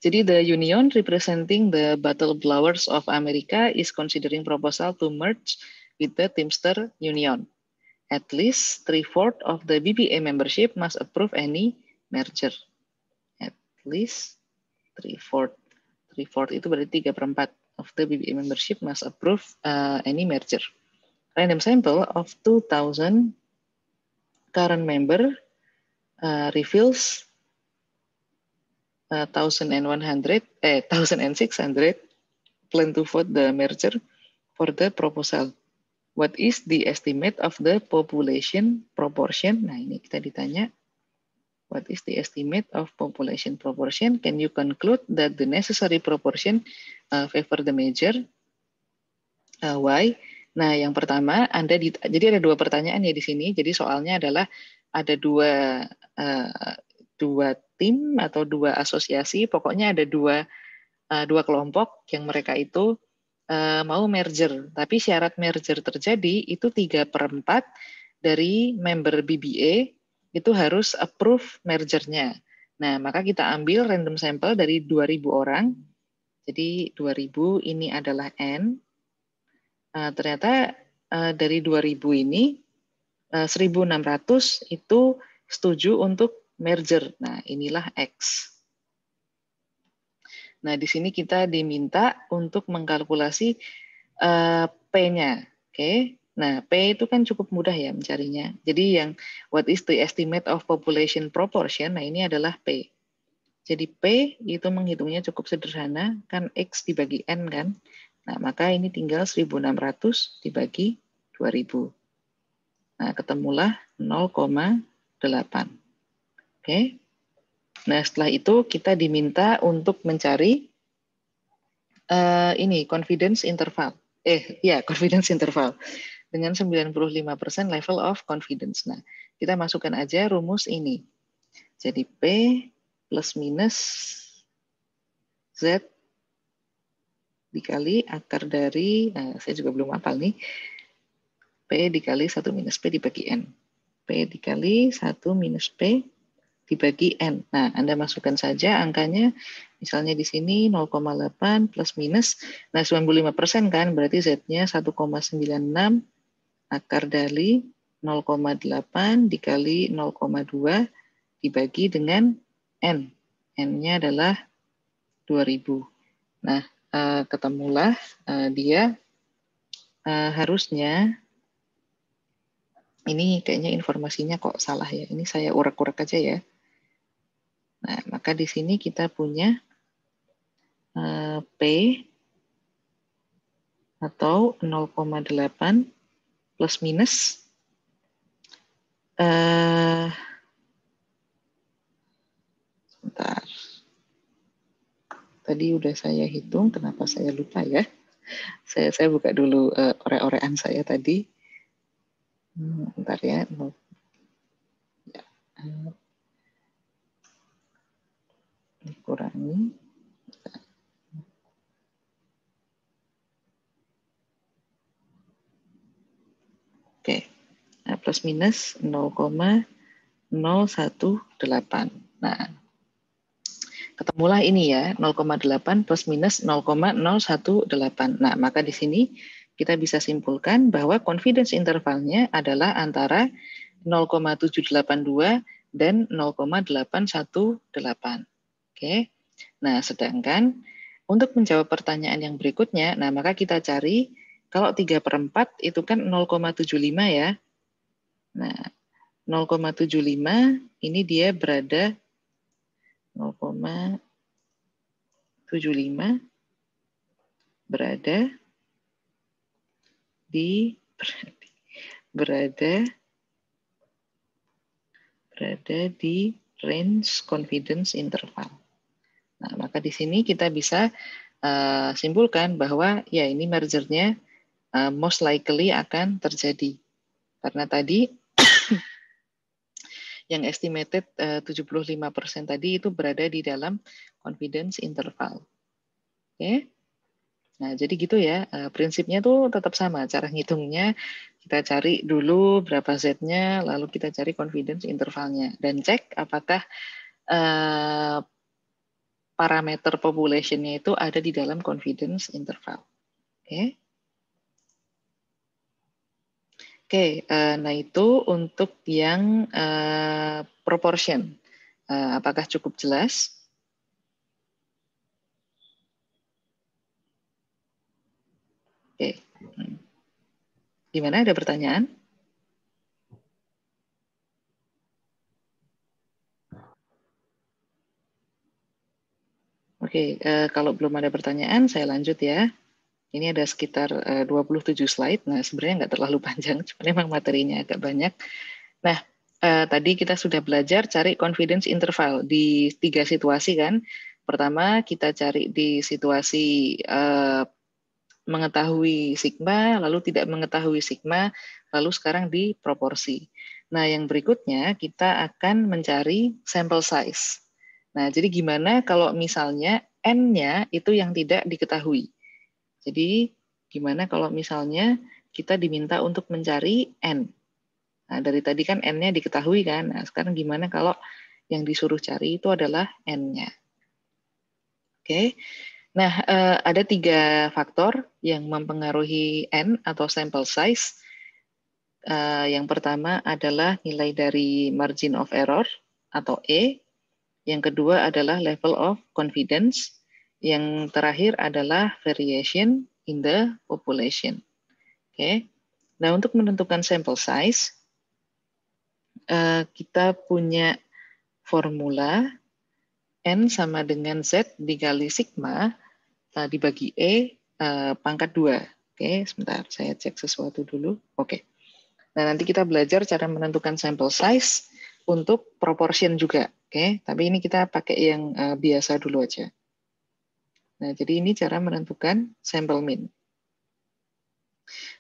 Jadi, the union representing the Battle Blowers of America is considering proposal to merge with the Teamster Union. At least 3/4 of the BBA membership must approve any merger. At least 3/4. 3/4 itu berarti 3/4 of the BBA membership must approve any merger. Random sample of 2,000 current member reveals 1,600 plan to vote the merger for the proposal. What is the estimate of the population proportion? Nah, ini kita ditanya. What is the estimate of population proportion? Can you conclude that the necessary proportion favor the measure? Why? Nah, yang pertama, jadi ada dua pertanyaan ya di sini. Jadi soalnya adalah ada dua tim atau dua asosiasi. Pokoknya ada dua kelompok yang mereka itu mau merger. Tapi syarat merger terjadi itu 3/4 dari member BBA itu harus approve mergernya. Nah, maka kita ambil random sample dari 2.000 orang. Jadi 2.000 ini adalah N. Ternyata dari 2.000 ini 1.600 itu setuju untuk merger. Nah, inilah X. Nah, di sini kita diminta untuk mengkalkulasi P-nya. Oke. Nah, P itu kan cukup mudah ya mencarinya. Jadi yang what is the estimate of population proportion? Nah, ini adalah P. Jadi P itu menghitungnya cukup sederhana, kan X dibagi N kan. Nah, maka ini tinggal 1.600 dibagi 2.000. Nah, ketemulah 0,8. Oke. Nah, setelah itu kita diminta untuk mencari ini confidence interval. Confidence interval dengan 95% level of confidence. Nah, kita masukkan aja rumus ini. Jadi P plus minus Z dikali akar dari, saya juga belum hafal nih, P dikali 1 minus P dibagi N. P dikali 1 minus P dibagi N. Nah, Anda masukkan saja angkanya, misalnya di sini 0,8 plus minus, nah 95% kan, berarti Z-nya 1,96 akar dari 0,8 dikali 0,2 dibagi dengan N. N-nya adalah 2.000. Nah, ketemulah dia harusnya, ini kayaknya informasinya kok salah ya, ini saya urak-urak aja ya. Nah, maka di sini kita punya P atau 0,8 plus minus sebentar. Tadi udah saya hitung, kenapa saya lupa ya? Saya buka dulu ore-orean saya tadi. Bentar ya. Dikurangi. Oke. Nah, plus minus 0,018. Nah, ketemulah ini ya, 0,8 plus minus 0,018. Nah, maka di sini kita bisa simpulkan bahwa confidence intervalnya adalah antara 0,782 dan 0,818. Oke. Nah, sedangkan untuk menjawab pertanyaan yang berikutnya, nah maka kita cari kalau 3/4 itu kan 0,75 ya. Nah, 0,75 ini dia berada 0,75 berada di range confidence interval. Nah, maka di sini kita bisa simpulkan bahwa ya ini mergernya most likely akan terjadi. Karena tadi yang estimated 75% tadi itu berada di dalam confidence interval. Oke. Nah, jadi gitu ya. Prinsipnya tuh tetap sama. Cara ngitungnya kita cari dulu berapa Z-nya, lalu kita cari confidence intervalnya. Dan cek apakah parameter population-nya itu ada di dalam confidence interval. Oke. Oke, nah itu untuk yang proportion. Apakah cukup jelas? Oke. Gimana, ada pertanyaan? Oke, kalau belum ada pertanyaan, saya lanjut ya. Ini ada sekitar 27 slide. Nah, sebenarnya nggak terlalu panjang, cuma memang materinya agak banyak. Nah, tadi kita sudah belajar cari confidence interval di 3 situasi kan. Pertama, kita cari di situasi mengetahui sigma, lalu tidak mengetahui sigma, lalu sekarang di proporsi. Nah, yang berikutnya kita akan mencari sample size. Nah, jadi gimana kalau misalnya N-nya itu yang tidak diketahui? Jadi, gimana kalau misalnya kita diminta untuk mencari N? Nah, dari tadi kan N-nya diketahui kan? Nah, sekarang gimana kalau yang disuruh cari itu adalah N-nya? Oke. Nah, ada 3 faktor yang mempengaruhi N atau sample size. Yang pertama adalah nilai dari margin of error atau E. Yang kedua adalah level of confidence. Yang terakhir adalah variation in the population. Oke. Nah, untuk menentukan sample size, kita punya formula N sama dengan Z dikali sigma dibagi E pangkat 2. Oke, sebentar saya cek sesuatu dulu. Oke. Nah, nanti kita belajar cara menentukan sample size untuk proportion juga. Oke, tapi ini kita pakai yang biasa dulu aja. Nah, jadi ini cara menentukan sample mean.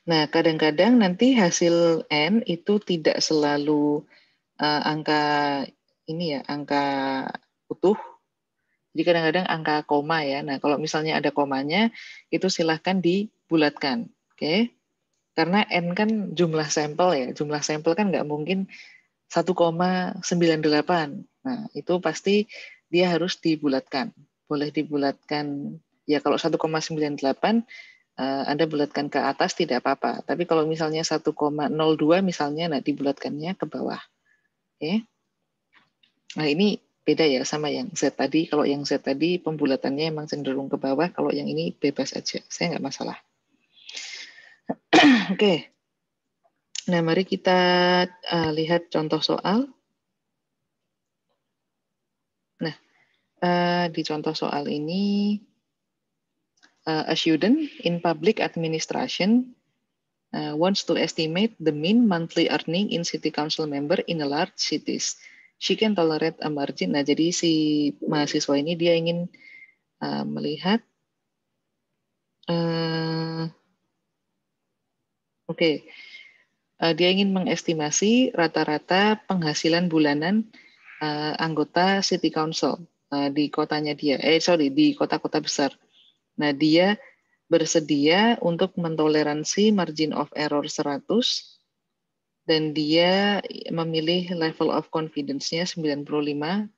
Nah, kadang-kadang nanti hasil N itu tidak selalu angka ini ya, angka utuh. Jadi kadang-kadang angka koma ya. Nah, kalau misalnya ada komanya, itu silahkan dibulatkan. Oke. Karena N kan jumlah sampel ya. Jumlah sampel kan nggak mungkin 1,98. Nah, itu pasti dia harus dibulatkan. Boleh dibulatkan, ya kalau 1,98, Anda bulatkan ke atas tidak apa-apa. Tapi kalau misalnya 1,02 misalnya, nah dibulatkannya ke bawah. Oke. Nah, ini beda ya sama yang Z tadi. Kalau yang Z tadi pembulatannya emang cenderung ke bawah, kalau yang ini bebas aja. Saya nggak masalah. Oke. Nah, mari kita lihat contoh soal. Nah, di contoh soal ini, a student in public administration wants to estimate the mean monthly earning in city council member in a large cities. She can tolerate a margin. Nah, jadi si mahasiswa ini dia ingin melihat, dia ingin mengestimasi rata-rata penghasilan bulanan anggota city council di kotanya dia. Di kota-kota besar. Nah, dia bersedia untuk mentoleransi margin of error 100 dan dia memilih level of confidence-nya 95%.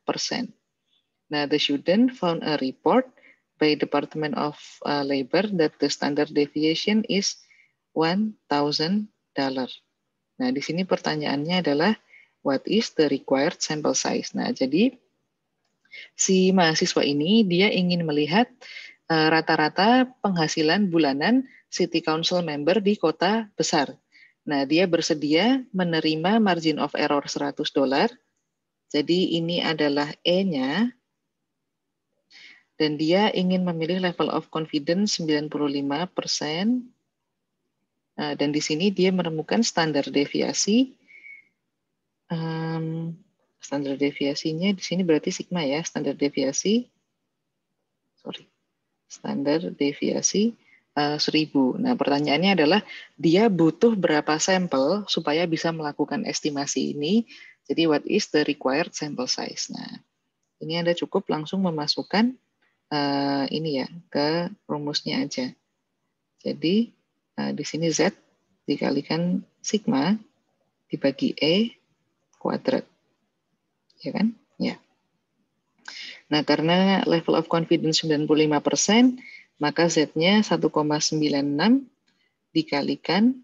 Nah, the student found a report by Department of Labor that the standard deviation is $1,000. Nah, di sini pertanyaannya adalah what is the required sample size? Nah, jadi si mahasiswa ini dia ingin melihat rata-rata penghasilan bulanan city council member di kota besar. Nah, dia bersedia menerima margin of error $100. Jadi ini adalah E-nya. Dan dia ingin memilih level of confidence 95%. Dan di sini dia menemukan standar deviasi. Standar deviasinya di sini berarti sigma ya, standar deviasi. Standar deviasi 1000. Nah, pertanyaannya adalah dia butuh berapa sampel supaya bisa melakukan estimasi ini. Jadi what is the required sample size? Nah, ini Anda cukup langsung memasukkan ini ya ke rumusnya aja. Jadi di sini Z dikalikan sigma dibagi E kuadrat. Ya kan? Ya. Nah, karena level of confidence 95%, maka Z-nya 1,96 dikalikan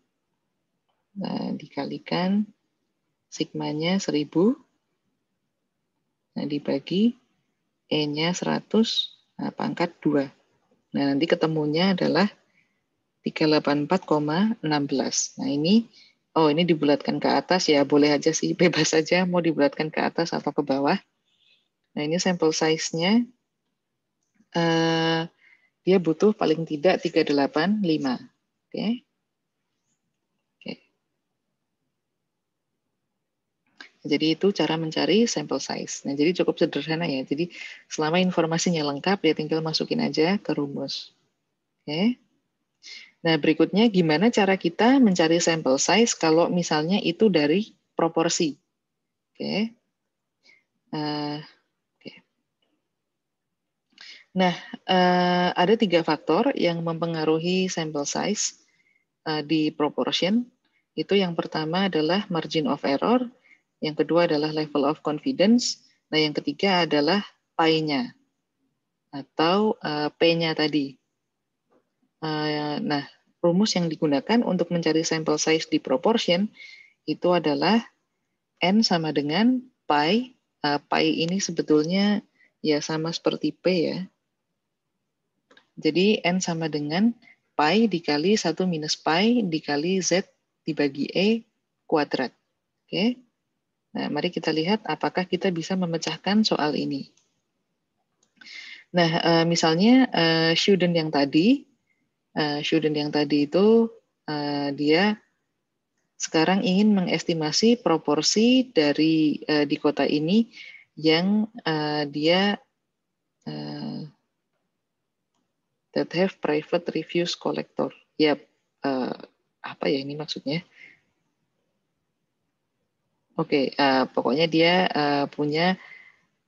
sigmanya 1000, nah dibagi E-nya 100, pangkat 2. Nah, nanti ketemunya adalah 384,16. Nah, ini dibulatkan ke atas ya, boleh aja sih, bebas aja mau dibulatkan ke atas atau ke bawah. Nah, ini sampel size-nya dia butuh paling tidak 385. Oke. Jadi itu cara mencari sampel size. Nah, jadi cukup sederhana ya. Jadi selama informasinya lengkap, ya tinggal masukin aja ke rumus. Oke. Nah, berikutnya gimana cara kita mencari sampel size kalau misalnya itu dari proporsi. Oke. Oke. Nah, ada 3 faktor yang mempengaruhi sampel size di proportion. Itu yang pertama adalah margin of error, yang kedua adalah level of confidence, nah yang ketiga adalah pi-nya atau P-nya tadi. Nah, rumus yang digunakan untuk mencari sample size di proportion itu adalah N sama dengan pi. Pi ini sebetulnya ya sama seperti P ya. Jadi N sama dengan pi dikali 1 minus pi dikali Z dibagi E kuadrat. Oke. Nah, mari kita lihat apakah kita bisa memecahkan soal ini. Nah, misalnya student yang tadi itu dia sekarang ingin mengestimasi proporsi dari di kota ini yang dia that have private refuse collector. Ya, apa ya ini maksudnya? Oke, pokoknya dia punya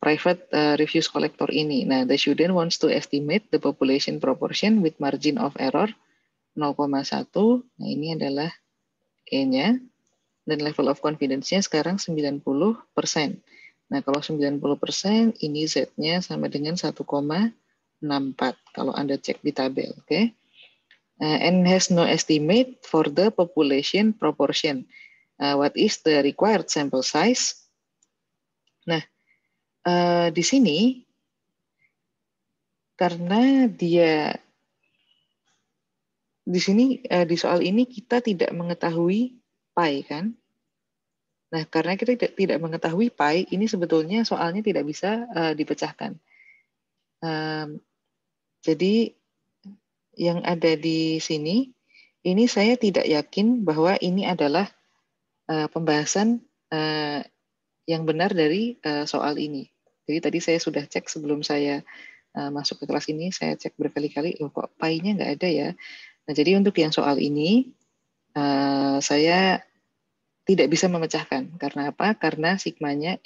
private refuse collector ini. Nah, the student wants to estimate the population proportion with margin of error 0,1. Nah, ini adalah E-nya. Dan level of confidence-nya sekarang 90%. Nah, kalau 90%, ini Z-nya sama dengan 1,64 kalau Anda cek di tabel. Oke. And has no estimate for the population proportion. What is the required sample size? Nah, di sini karena dia di sini di soal ini kita tidak mengetahui pi kan? Nah, karena kita tidak mengetahui pi, ini sebetulnya soalnya tidak bisa dipecahkan. Jadi yang ada di sini ini saya tidak yakin bahwa ini adalah pembahasan yang benar dari soal ini. Jadi tadi saya sudah cek sebelum saya masuk ke kelas ini, saya cek berkali-kali, kok pi-nya nggak ada ya. Nah, jadi untuk yang soal ini, saya tidak bisa memecahkan. Karena apa? Karena pi-nya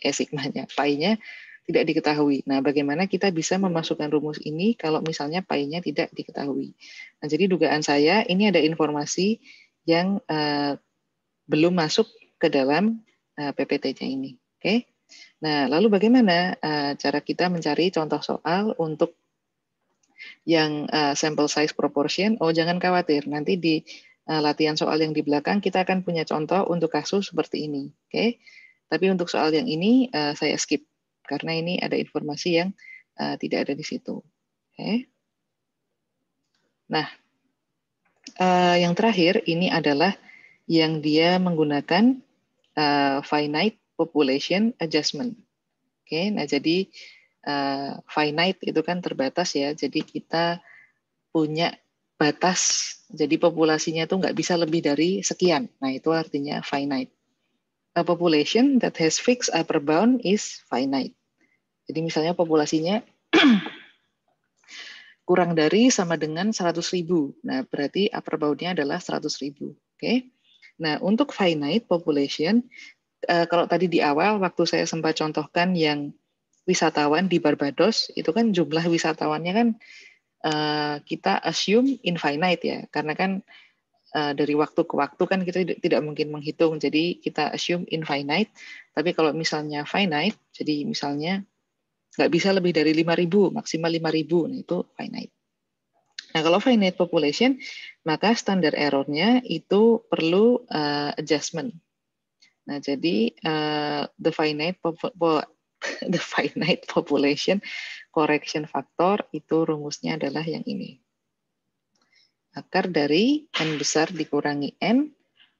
tidak diketahui. Nah, bagaimana kita bisa memasukkan rumus ini kalau misalnya pi-nya tidak diketahui? Nah, jadi dugaan saya ini ada informasi yang belum masuk ke dalam PPT-nya ini. Oke? Nah, lalu bagaimana cara kita mencari contoh soal untuk yang sample size proportion? Oh, jangan khawatir, nanti di latihan soal yang di belakang kita akan punya contoh untuk kasus seperti ini. Oke? Tapi untuk soal yang ini saya skip karena ini ada informasi yang tidak ada di situ. Oke? Nah, yang terakhir ini adalah yang dia menggunakan finite population adjustment. Oke, nah jadi finite itu kan terbatas ya, jadi kita punya batas, jadi populasinya itu nggak bisa lebih dari sekian. Nah itu artinya finite. A population that has fixed upper bound is finite. Jadi misalnya populasinya kurang dari sama dengan 100.000. Nah berarti upper bound-nya adalah 100.000. Oke. Nah untuk finite population, kalau tadi di awal waktu saya sempat contohkan yang wisatawan di Barbados, itu kan jumlah wisatawannya kan kita assume infinite ya, karena kan dari waktu ke waktu kan kita tidak mungkin menghitung, jadi kita assume infinite. Tapi kalau misalnya finite, jadi misalnya nggak bisa lebih dari 5.000, maksimal 5.000, nah itu finite. Nah kalau finite population, maka standar error-nya itu perlu adjustment. Nah jadi the finite population correction factor itu rumusnya adalah yang ini. Akar dari N besar dikurangi N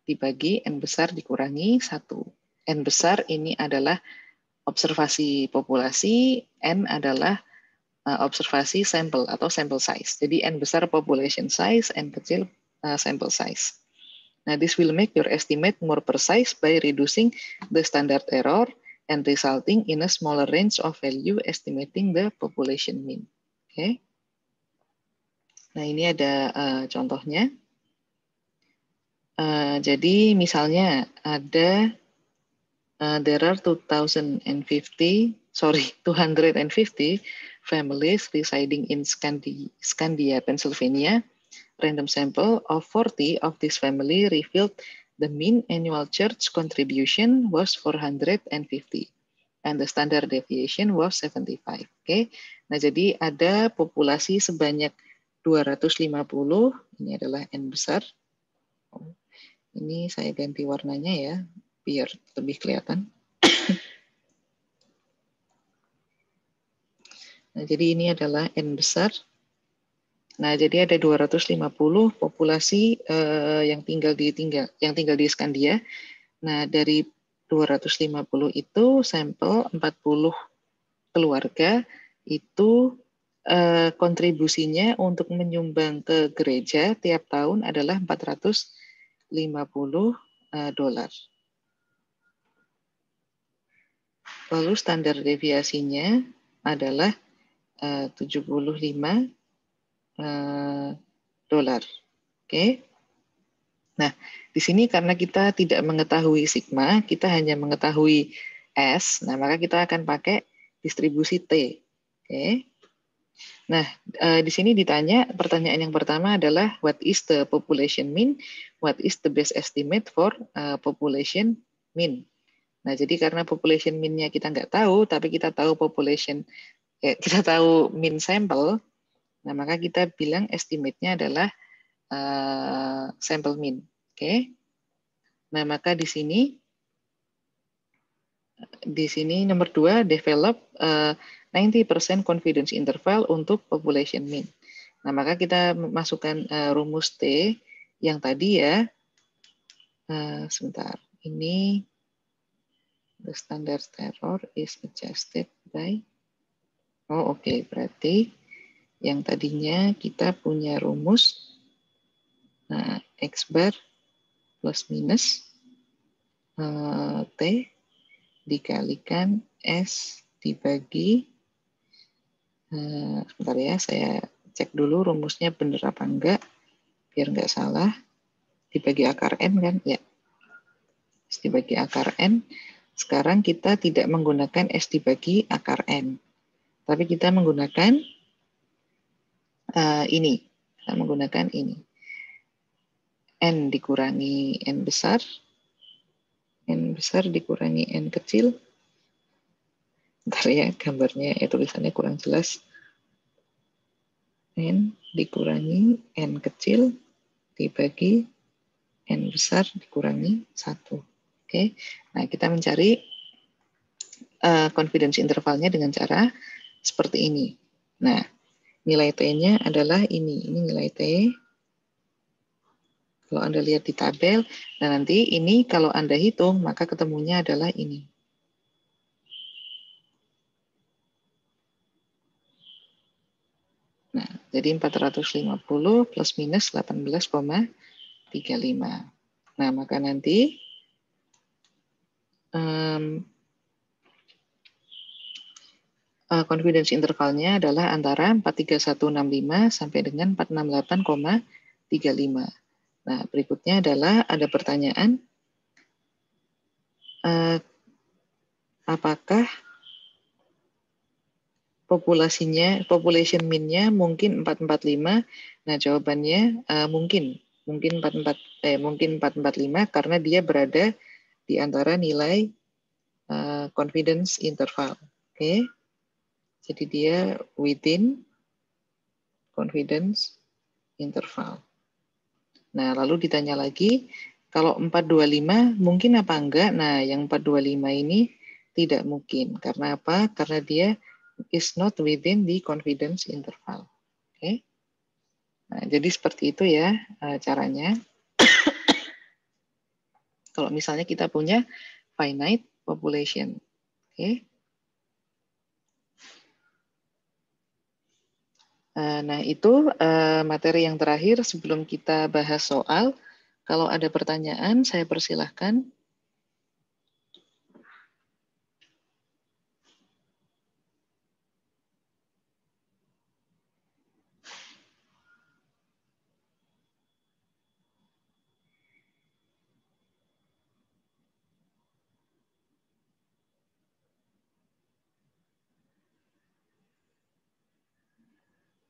dibagi N besar dikurangi 1. N besar ini adalah observasi populasi, N adalah observasi sampel atau sample size. Jadi N besar population size, N kecil sample size. Nah, this will make your estimate more precise by reducing the standard error and resulting in a smaller range of value estimating the population mean. Oke. Nah, ini ada contohnya. Jadi misalnya ada there are 250 families residing in Scandia, Pennsylvania. Random sample of 40 of this family revealed the mean annual church contribution was 450 and the standard deviation was 75. Oke. Nah, jadi ada populasi sebanyak 250, ini adalah N besar. Ini saya ganti warnanya ya, biar lebih kelihatan. Nah, jadi ini adalah N besar. Nah, jadi ada 250 populasi yang tinggal di Scandia. Nah, dari 250 itu sampel 40 keluarga itu kontribusinya untuk menyumbang ke gereja tiap tahun adalah $450. Lalu standar deviasinya adalah 75 dolar. Oke. Nah, di sini karena kita tidak mengetahui sigma, kita hanya mengetahui S, nah maka kita akan pakai distribusi T. Oke. Nah, di sini ditanya, pertanyaan yang pertama adalah what is the population mean? What is the best estimate for population mean? Nah, jadi karena population mean-nya kita nggak tahu, tapi kita tahu kita tahu mean sample. Nah, maka kita bilang estimate-nya adalah sample mean. Oke. Nah, maka di sini nomor 2, develop 90% confidence interval untuk population mean. Nah, maka kita masukkan rumus T yang tadi ya. Sebentar. Ini the standard error is adjusted by. Oh, oke. Berarti yang tadinya kita punya rumus X bar plus minus T dikalikan S dibagi, sebentar ya, saya cek dulu rumusnya benar apa enggak, biar enggak salah, dibagi akar N kan, ya, S dibagi akar N. Sekarang kita tidak menggunakan S dibagi akar N, tapi kita menggunakan ini, N dikurangi N besar dikurangi N kecil. Bentar ya, gambarnya tulisannya kurang jelas. N dikurangi N kecil dibagi N besar dikurangi 1. Oke. Nah, kita mencari confidence intervalnya dengan cara seperti ini. Nah, nilai T-nya adalah ini nilai T. Kalau Anda lihat di tabel, nah nanti ini kalau Anda hitung, maka ketemunya adalah ini. Nah, jadi 450 plus minus 18,35. Nah, maka nanti confidence intervalnya adalah antara 43165 sampai dengan 468,35. Nah, berikutnya adalah ada pertanyaan, apakah population mean-nya mungkin 445? Nah, jawabannya mungkin 445 karena dia berada di antara nilai confidence interval. Oke. Jadi dia within confidence interval. Nah, lalu ditanya lagi, kalau 425 mungkin apa enggak? Nah, yang 425 ini tidak mungkin. Karena apa? Karena dia is not within the confidence interval. Oke. Nah, jadi seperti itu ya caranya. Kalau misalnya kita punya finite population. Oke. Nah, itu materi yang terakhir sebelum kita bahas soal. Kalau ada pertanyaan, saya persilahkan.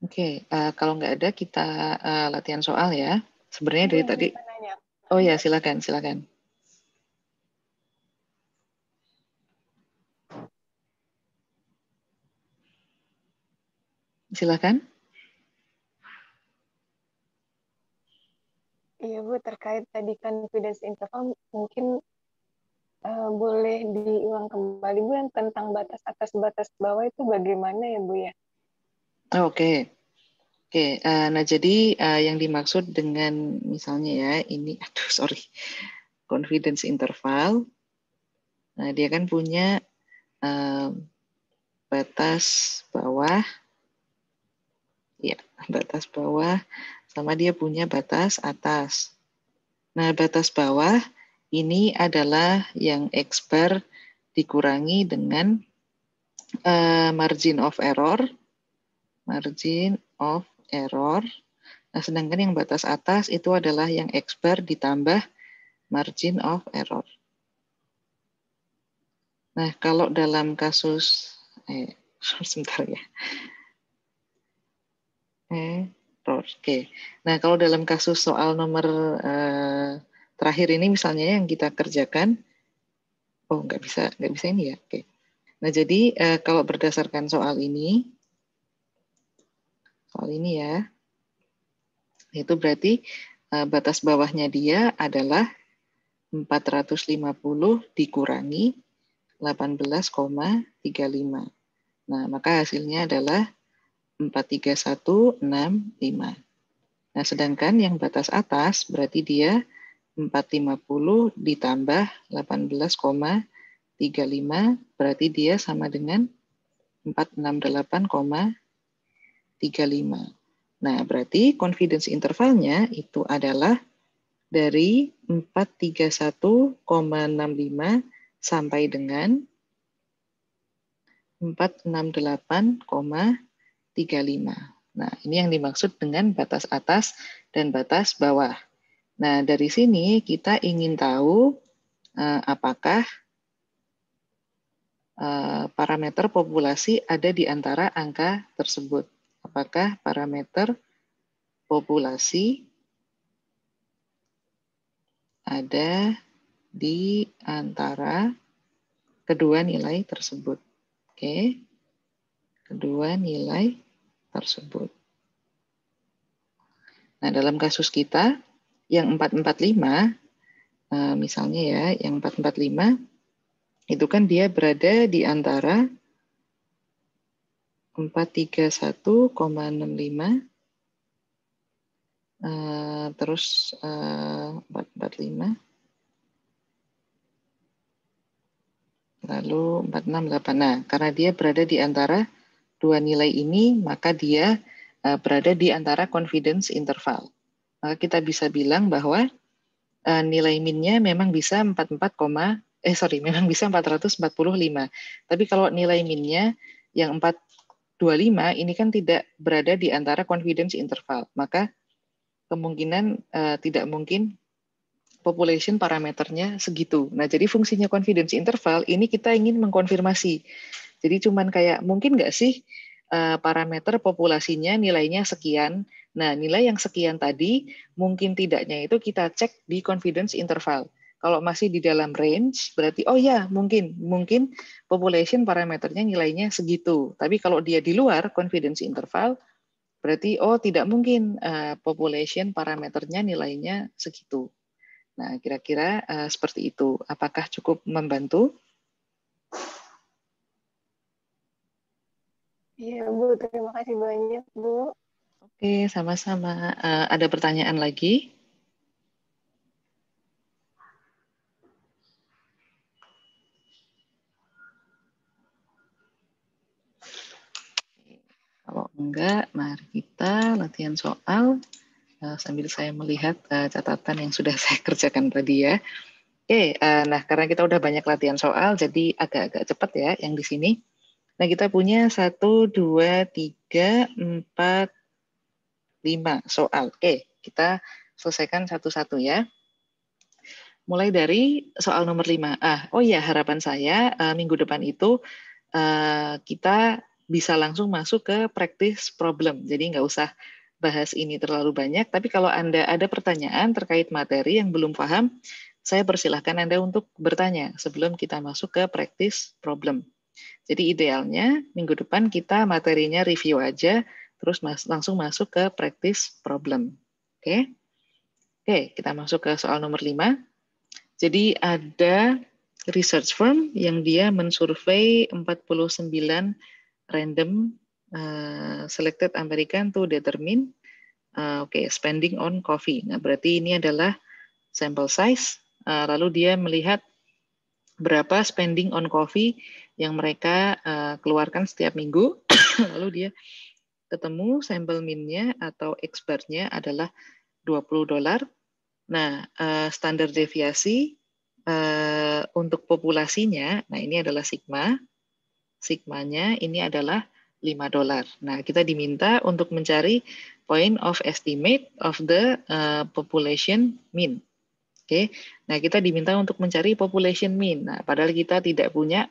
Oke, kalau nggak ada kita latihan soal ya. Sebenarnya dari tadi. Oh ya, silakan, silakan. Silakan. Iya Bu, terkait tadi confidence interval mungkin boleh diulang kembali Bu yang tentang batas atas batas bawah itu bagaimana ya Bu ya? Oke. Oke, nah jadi yang dimaksud dengan misalnya ya ini, aduh sorry, confidence interval. Nah dia kan punya batas bawah, ya batas bawah, sama dia punya batas atas. Nah batas bawah ini adalah yang X bar dikurangi dengan margin of error, Nah, sedangkan yang batas atas itu adalah yang X bar ditambah margin of error. Nah, kalau dalam kasus, sebentar ya. Error, oke. Nah, kalau dalam kasus soal nomor terakhir ini misalnya yang kita kerjakan, oh nggak bisa ini ya, oke. Nah, jadi kalau berdasarkan soal ini ya, itu berarti batas bawahnya dia adalah 450 dikurangi 18,35. Nah, maka hasilnya adalah 43165. Nah, sedangkan yang batas atas berarti dia 450 ditambah 18,35 berarti dia sama dengan 468,35. Nah, berarti confidence intervalnya itu adalah dari 431,65 sampai dengan 468,35. Nah, ini yang dimaksud dengan batas atas dan batas bawah. Nah, dari sini kita ingin tahu apakah parameter populasi ada di antara angka tersebut. Apakah parameter populasi ada di antara kedua nilai tersebut. Oke, kedua nilai tersebut. Nah, dalam kasus kita, yang 445, misalnya ya, yang 445, itu kan dia berada di antara 431,65, terus 445, lalu 468. Nah, karena dia berada di antara dua nilai ini, maka dia berada di antara confidence interval. Maka kita bisa bilang bahwa nilai min-nya memang bisa 445. Tapi kalau nilai min-nya yang 425 ini kan tidak berada di antara confidence interval. Maka kemungkinan tidak mungkin population parameternya segitu. Nah, jadi fungsinya confidence interval ini kita ingin mengkonfirmasi. Jadi cuman kayak mungkin nggak sih parameter populasinya nilainya sekian. Nah, nilai yang sekian tadi mungkin tidaknya itu kita cek di confidence interval. Kalau masih di dalam range berarti oh ya mungkin population parameternya nilainya segitu. Tapi kalau dia di luar confidence interval berarti oh tidak mungkin population parameternya nilainya segitu. Nah, kira-kira seperti itu. Apakah cukup membantu? Iya Bu, terima kasih banyak Bu. Oke, sama-sama. Ada pertanyaan lagi? Kalau Enggak, mari kita latihan soal sambil saya melihat catatan yang sudah saya kerjakan tadi ya. Oke, nah karena kita udah banyak latihan soal, jadi agak-agak cepat ya yang di sini. Nah kita punya 1, 2, 3, 4, 5 soal. Oke, kita selesaikan satu-satu ya. Mulai dari soal nomor 5. Oh iya, harapan saya minggu depan itu kita bisa langsung masuk ke practice problem. Jadi nggak usah bahas ini terlalu banyak, tapi kalau Anda ada pertanyaan terkait materi yang belum paham, saya persilahkan Anda untuk bertanya sebelum kita masuk ke practice problem. Jadi idealnya minggu depan kita materinya review aja, terus langsung masuk ke practice problem. Oke? Oke, kita masuk ke soal nomor 5. Jadi ada research firm yang dia mensurvei 49 random selected American to determine spending on coffee. Nah, berarti ini adalah sample size. Lalu dia melihat berapa spending on coffee yang mereka keluarkan setiap minggu. Lalu dia ketemu sample mean-nya atau X-bar-nya adalah $20. Nah, standar deviasi untuk populasinya, nah ini adalah sigma. Sigmanya ini adalah $5. Nah, kita diminta untuk mencari point of estimate of the population mean. Oke, nah kita diminta untuk mencari population mean. Nah, padahal kita tidak punya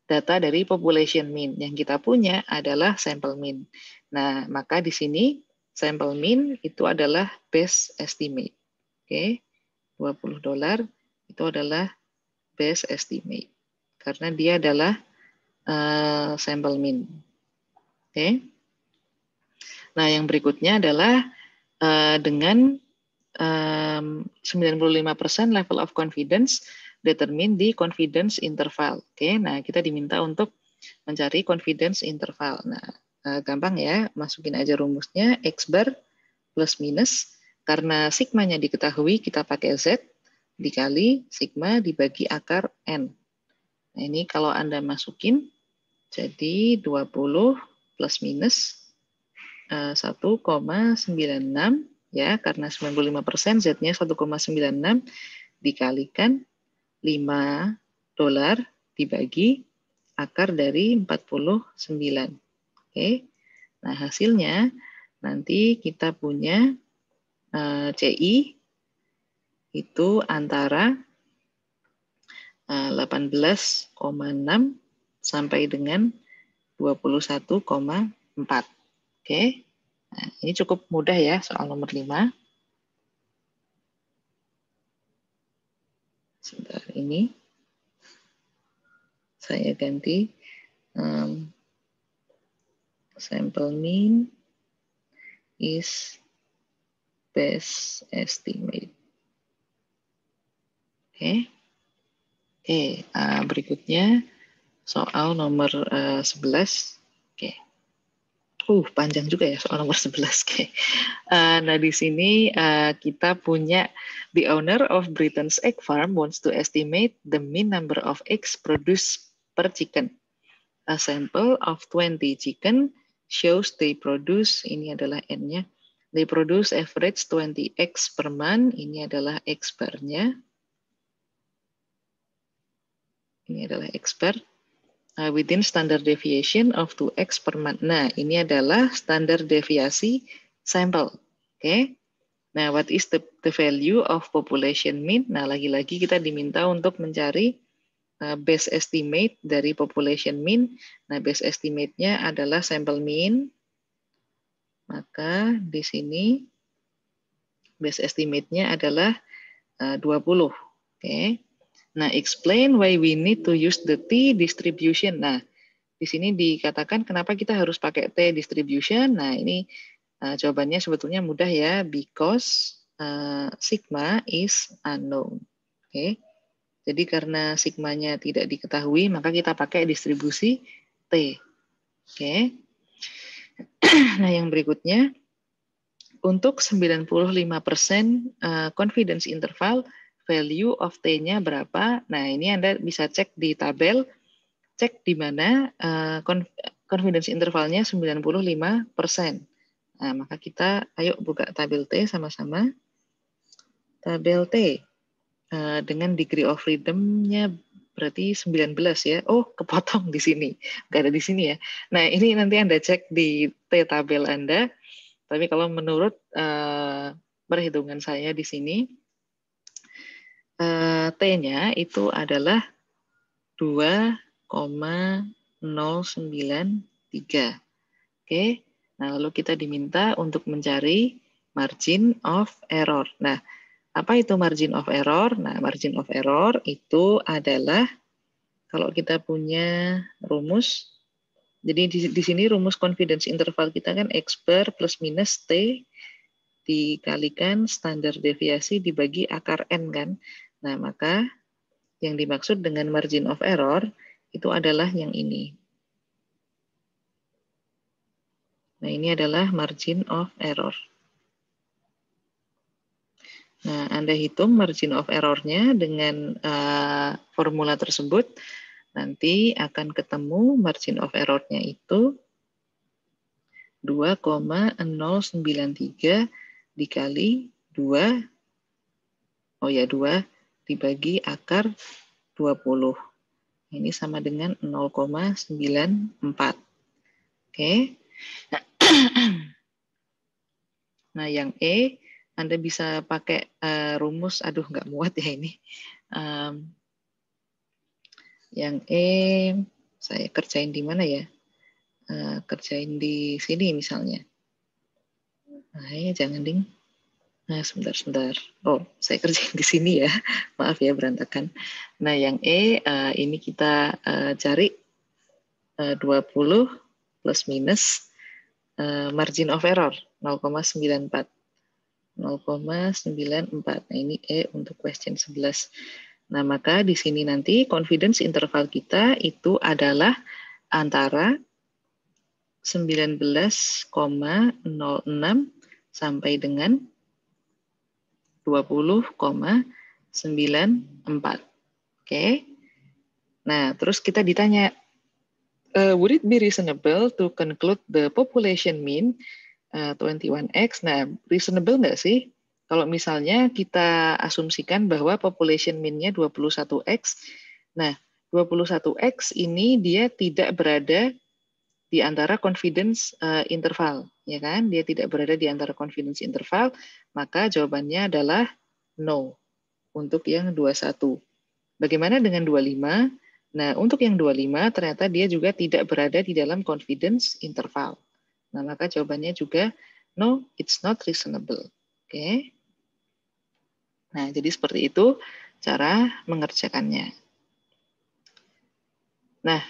data dari population mean. Yang kita punya adalah sample mean. Nah, maka di sini sample mean itu adalah best estimate. Oke, $20 itu adalah best estimate karena dia adalah sample mean. Oke. Nah, yang berikutnya adalah dengan 95% level of confidence determine the confidence interval. Oke, nah kita diminta untuk mencari confidence interval. Nah, gampang ya, masukin aja rumusnya X bar plus minus. Karena sigmanya diketahui, kita pakai Z dikali sigma dibagi akar N. Nah, ini kalau Anda masukin, jadi 20 plus minus 1,96, ya, karena 95%, Z-nya 1,96, dikalikan $5 dibagi akar dari 49. Oke, nah hasilnya nanti kita punya CI itu antara 18,6 sampai dengan 21,4. Oke, nah, ini cukup mudah ya soal nomor 5. Sebentar, ini saya ganti sample mean is best estimate. Oke. Oke, berikutnya soal nomor 11. Oke. Panjang juga ya soal nomor 11. Oke. Nah, di sini kita punya the owner of Britain's egg farm wants to estimate the mean number of eggs produced per chicken. A sample of 20 chicken shows they produce, ini adalah N-nya, they produce average 20 eggs per month, ini adalah X bar-nya. Ini adalah X bar. Within standard deviation of 2x per month. Nah, ini adalah standar deviasi sampel. Oke. Nah, what is the value of population mean? Nah, lagi-lagi kita diminta untuk mencari best estimate dari population mean. Nah, best estimate-nya adalah sample mean. Maka di sini best estimate-nya adalah 20. Oke. Nah, explain why we need to use the T distribution. Nah, di sini dikatakan kenapa kita harus pakai T distribution. Nah, ini jawabannya sebetulnya mudah ya, because sigma is unknown. Oke. Jadi karena sigmanya tidak diketahui, maka kita pakai distribusi T. Oke. Nah, yang berikutnya, untuk 95% confidence interval, value of T-nya berapa? Nah, ini Anda bisa cek di tabel, cek di mana confidence intervalnya 95%. Nah, maka kita ayo buka tabel T sama-sama. Tabel T dengan degree of freedom-nya berarti 19 ya. Oh, kepotong di sini. Nggak ada di sini ya. Nah, ini nanti Anda cek di T tabel Anda. Tapi kalau menurut perhitungan saya di sini, T-nya itu adalah 2,093. Oke. Nah, lalu kita diminta untuk mencari margin of error. Nah, apa itu margin of error? Nah, margin of error itu adalah kalau kita punya rumus, jadi di sini rumus confidence interval kita kan X bar plus minus T dikalikan standar deviasi dibagi akar N kan. Nah, maka yang dimaksud dengan margin of error itu adalah yang ini. Nah, ini adalah margin of error. Nah, Anda hitung margin of error-nya dengan formula tersebut, nanti akan ketemu margin of error-nya itu 2,093 dikali 2, 2 dibagi akar 20. Ini sama dengan 0,94. Oke. Nah, yang E, Anda bisa pakai rumus, aduh nggak muat ya ini. Yang E, saya kerjain di mana ya? Kerjain di sini misalnya. Nah, ya jangan ding. Nah, sebentar. Oh, saya kerjain di sini ya. Maaf ya, berantakan. Nah, yang E, ini kita cari 20 plus minus margin of error 0,94. 0,94. Nah, ini E untuk question 11. Nah, maka di sini nanti confidence interval kita itu adalah antara 19,06 sampai dengan 20,94. Oke. Nah, terus kita ditanya, would it be reasonable to conclude the population mean 21x? Nah, reasonable nggak sih? Kalau misalnya kita asumsikan bahwa population mean-nya 21x, nah 21x ini dia tidak berada di antara confidence interval, ya kan? Dia tidak berada di antara confidence interval, maka jawabannya adalah no untuk yang 21. Bagaimana dengan 25? Nah, untuk yang 25 ternyata dia juga tidak berada di dalam confidence interval. Nah, maka jawabannya juga no, it's not reasonable. Oke. Nah, jadi seperti itu cara mengerjakannya. Nah,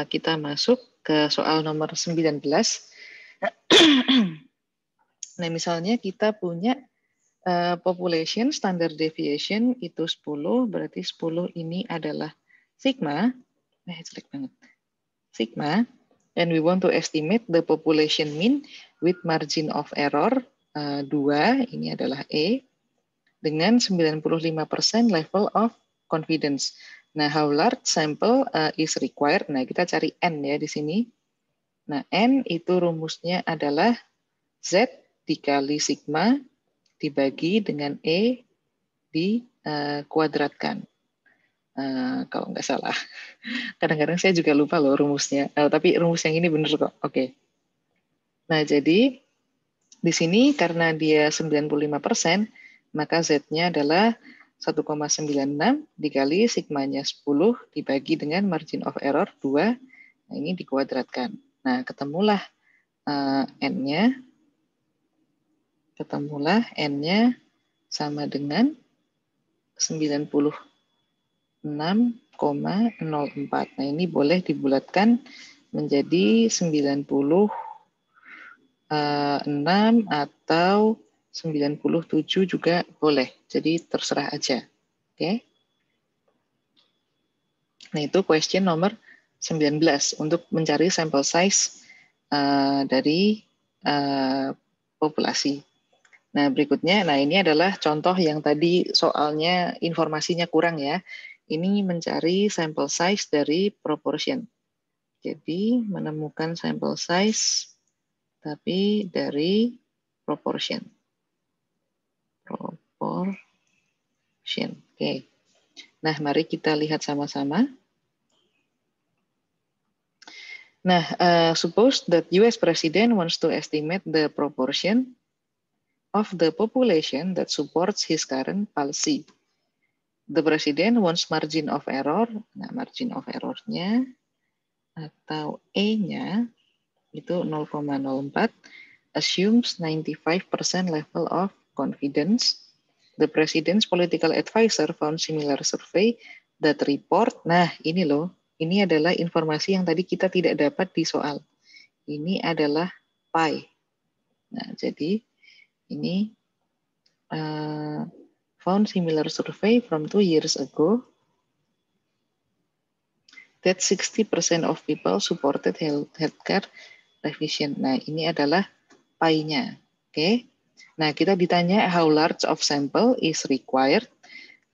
kita masuk ke soal nomor 19. Nah, misalnya kita punya population standard deviation itu 10, berarti 10 ini adalah sigma. Jelek banget. Sigma. And we want to estimate the population mean with margin of error 2, ini adalah E, dengan 95% level of confidence. Nah, how large sample is required? Nah, kita cari N ya di sini. Nah, N itu rumusnya adalah Z dikali sigma dibagi dengan E dikuadratkan. Kalau nggak salah. Kadang-kadang saya juga lupa loh rumusnya. Tapi rumus yang ini benar kok. Oke. Nah, jadi di sini karena dia 95%, maka Z-nya adalah 1,96 dikali sigmanya 10 dibagi dengan margin of error 2. Nah, ini dikuadratkan. Nah, ketemulah N-nya. Sama dengan 96,04. Nah, ini boleh dibulatkan menjadi 96 atau 97 juga boleh. Jadi terserah aja. Oke. Nah, itu question nomor 19 untuk mencari sampel size dari populasi. Nah, berikutnya, ini adalah contoh yang tadi soalnya informasinya kurang ya. Ini mencari sampel size dari proportion. Jadi menemukan sample size tapi dari proportion. Proportion. Oke. Nah, mari kita lihat sama-sama. Nah, suppose that US President wants to estimate the proportion of the population that supports his current policy. The President wants margin of error. Nah, margin of error-nya atau E-nya itu 0,04, assumes 95% level of confidence. The President's political advisor found similar survey that report. Nah, ini loh, ini adalah informasi yang tadi kita tidak dapat di soal. Ini adalah pi. Nah, jadi ini found similar survey from 2 years ago that 60% of people supported healthcare revision. Nah, ini adalah pi-nya. Oke. Nah, kita ditanya how large of sample is required.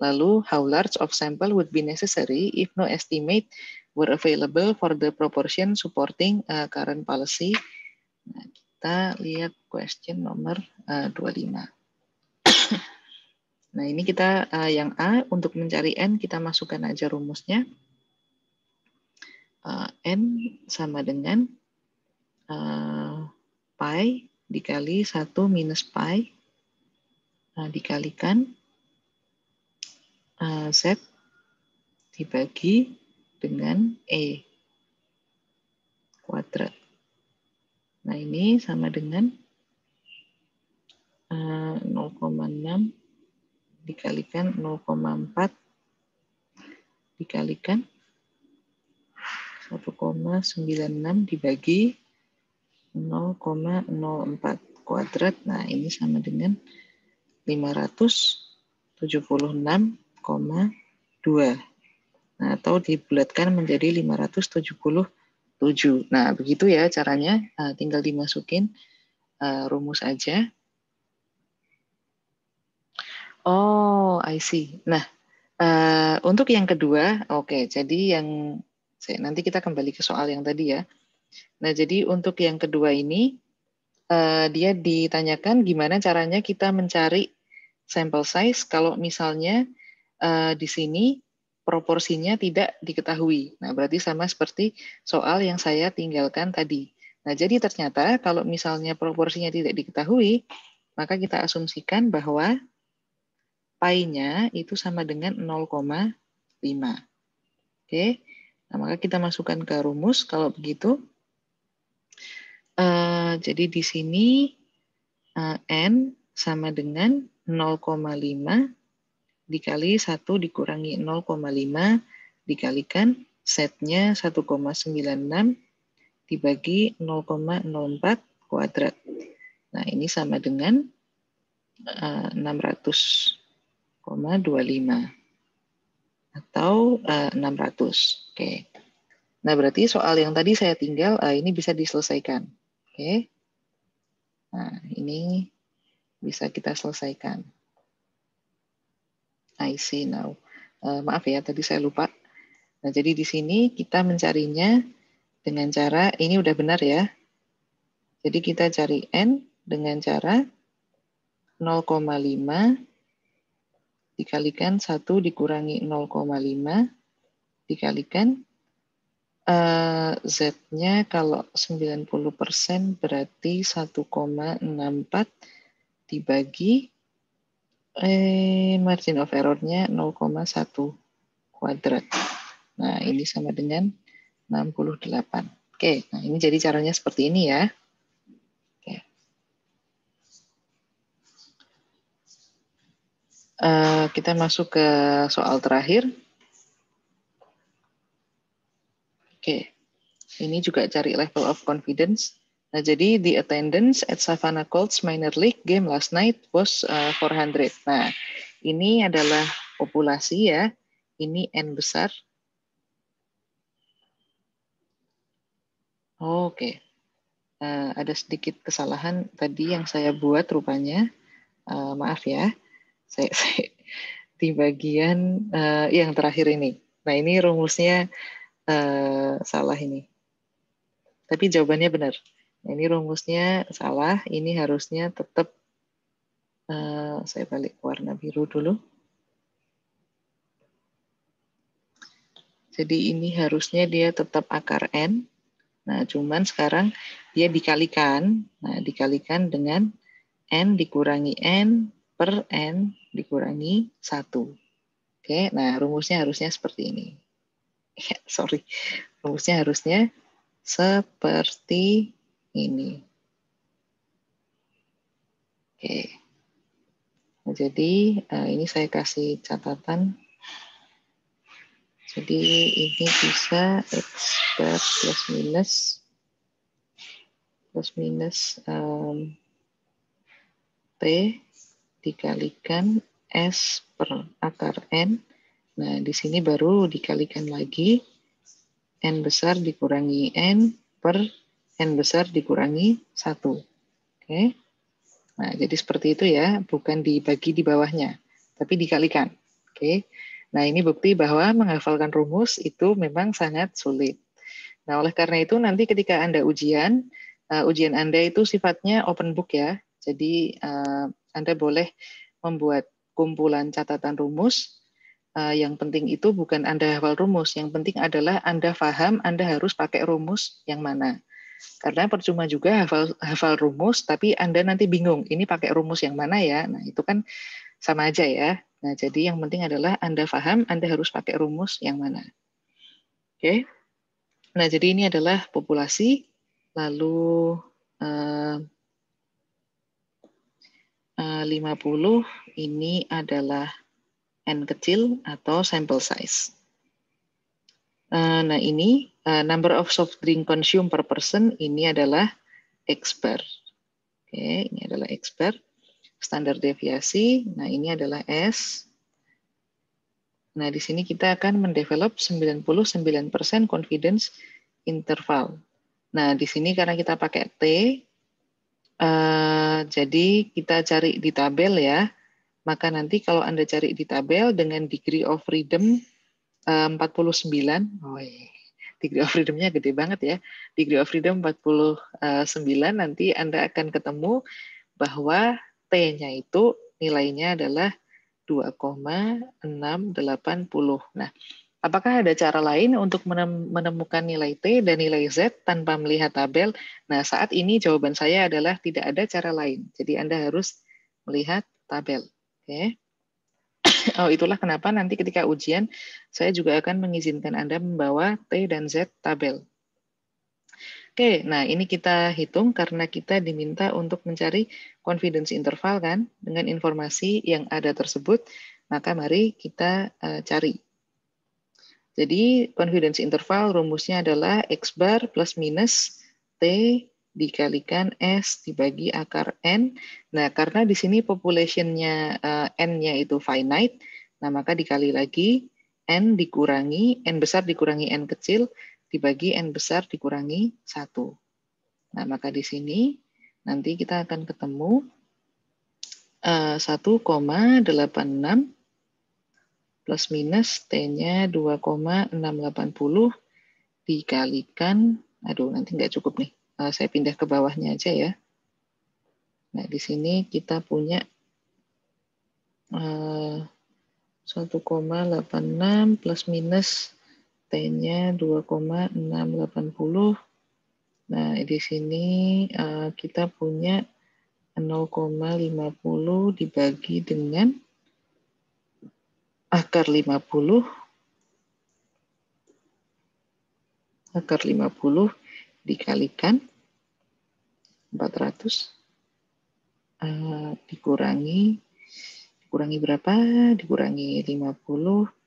Lalu, how large of sample would be necessary if no estimate were available for the proportion supporting current policy. Nah, kita lihat question nomor 25. Nah, ini kita yang A, untuk mencari N, kita masukkan aja rumusnya. N sama dengan pi dikali 1 minus pi dikalikan Z dibagi dengan E kuadrat. Nah, ini sama dengan 0,6 dikalikan 0,4 dikalikan 1,96 dibagi 0,04 kuadrat. Nah, ini sama dengan 576,2. Nah, atau dibulatkan menjadi 577. Nah, begitu ya caranya. Tinggal dimasukin rumus aja. Oh, I see. Nah, untuk yang kedua, oke. Jadi nanti kita kembali ke soal yang tadi ya. Nah, jadi untuk yang kedua ini, dia ditanyakan gimana caranya kita mencari sample size kalau misalnya di sini proporsinya tidak diketahui. Nah, berarti sama seperti soal yang saya tinggalkan tadi. Nah, jadi ternyata kalau misalnya proporsinya tidak diketahui, maka kita asumsikan bahwa pi-nya itu sama dengan 0,5. Oke, nah, maka kita masukkan ke rumus kalau begitu. Jadi di sini N sama dengan 0,5 dikali 1 dikurangi 0,5 dikalikan Z-nya 1,96 dibagi 0,04 kuadrat. Nah, ini sama dengan 600,25 atau 600. Oke. Nah, berarti soal yang tadi saya tinggal ini bisa diselesaikan. Oke. Nah, ini bisa kita selesaikan. I see now. Maaf ya, tadi saya lupa. Nah, jadi di sini kita mencarinya dengan cara, ini udah benar ya. Jadi kita cari N dengan cara 0,5 dikalikan 1 dikurangi 0,5 dikalikan Z-nya kalau 90% berarti 1,64 dibagi margin of error-nya 0,1 kuadrat. Nah, ini sama dengan 68. Oke, nah ini jadi caranya seperti ini ya. Oke. Kita masuk ke soal terakhir. Oke, ini juga cari level of confidence. Nah, jadi the attendance at Savannah Colts minor league game last night was 400. Nah, ini adalah populasi ya. Ini N besar. Oke. Ada sedikit kesalahan tadi yang saya buat rupanya. Maaf ya. Saya di bagian yang terakhir ini. Nah, ini rumusnya salah ini. Tapi jawabannya benar. Nah, ini rumusnya salah, ini harusnya tetap, saya balik warna biru dulu. Jadi ini harusnya dia tetap akar N. Nah, cuman sekarang dia dikalikan. Nah, dikalikan dengan N dikurangi N per N dikurangi 1. Oke, nah rumusnya harusnya seperti ini. Ya, sorry. Rumusnya harusnya seperti ini. Oke. Nah, jadi ini saya kasih catatan. Jadi ini bisa X bar plus minus T dikalikan S per akar N. Nah, di sini baru dikalikan lagi N besar dikurangi N per N besar dikurangi 1. Oke. Nah, jadi seperti itu ya, bukan dibagi di bawahnya, tapi dikalikan. Oke. Nah, ini bukti bahwa menghafalkan rumus itu memang sangat sulit. Nah, oleh karena itu nanti ketika Anda ujian Anda itu sifatnya open book ya. Jadi Anda boleh membuat kumpulan catatan rumus. Yang penting itu bukan Anda hafal rumus, yang penting adalah Anda paham Anda harus pakai rumus yang mana. Karena percuma juga hafal rumus, tapi Anda nanti bingung, ini pakai rumus yang mana ya? Nah, itu kan sama aja ya. Nah, jadi yang penting adalah Anda paham, Anda harus pakai rumus yang mana. Oke. Nah, jadi ini adalah populasi, lalu 50 ini adalah N kecil atau sample size. Nah, ini number of soft drink consumed per person, ini adalah X bar. Oke, ini adalah X bar. Standar deviasi, nah ini adalah S. Nah, di sini kita akan mendevelop 99% confidence interval. Nah, di sini karena kita pakai T, jadi kita cari di tabel ya. Maka nanti kalau Anda cari di tabel dengan degree of freedom 49, degree of freedom-nya gede banget ya. Degree of freedom 49, nanti Anda akan ketemu bahwa T-nya itu nilainya adalah 2,680. Nah, apakah ada cara lain untuk menemukan nilai T dan nilai Z tanpa melihat tabel? Nah, saat ini jawaban saya adalah tidak ada cara lain. Jadi Anda harus melihat tabel. Oke. Oh, itulah kenapa nanti ketika ujian saya juga akan mengizinkan Anda membawa T dan Z tabel. Oke, nah ini kita hitung karena kita diminta untuk mencari confidence interval kan, dengan informasi yang ada tersebut, maka mari kita cari. Jadi confidence interval rumusnya adalah X bar plus minus T dikalikan S dibagi akar N. Nah, karena di sini population-nya N-nya itu finite, nah maka dikali lagi N dikurangi, N besar dikurangi N kecil, dibagi N besar dikurangi 1. Nah, maka di sini nanti kita akan ketemu 1,86 plus minus T-nya 2,680 dikalikan, aduh nanti nggak cukup nih, saya pindah ke bawahnya aja ya. Nah, di sini kita punya 1,86 plus minus T-nya 2,680. Nah, di sini kita punya 0,50 dibagi dengan akar 50. Akar 50 dikalikan 400 dikurangi berapa? Dikurangi 50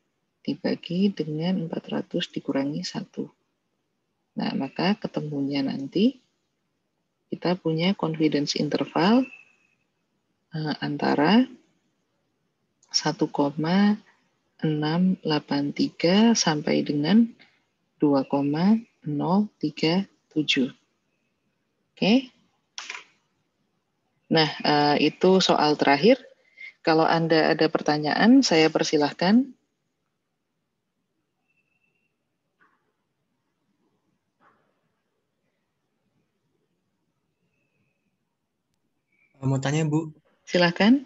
dibagi dengan 400 dikurangi 1. Nah, maka ketemunya nanti kita punya confidence interval antara 1,683 sampai dengan 2,037. Oke. Nah, itu soal terakhir. Kalau Anda ada pertanyaan, saya persilahkan. Mau tanya Bu, Silakan.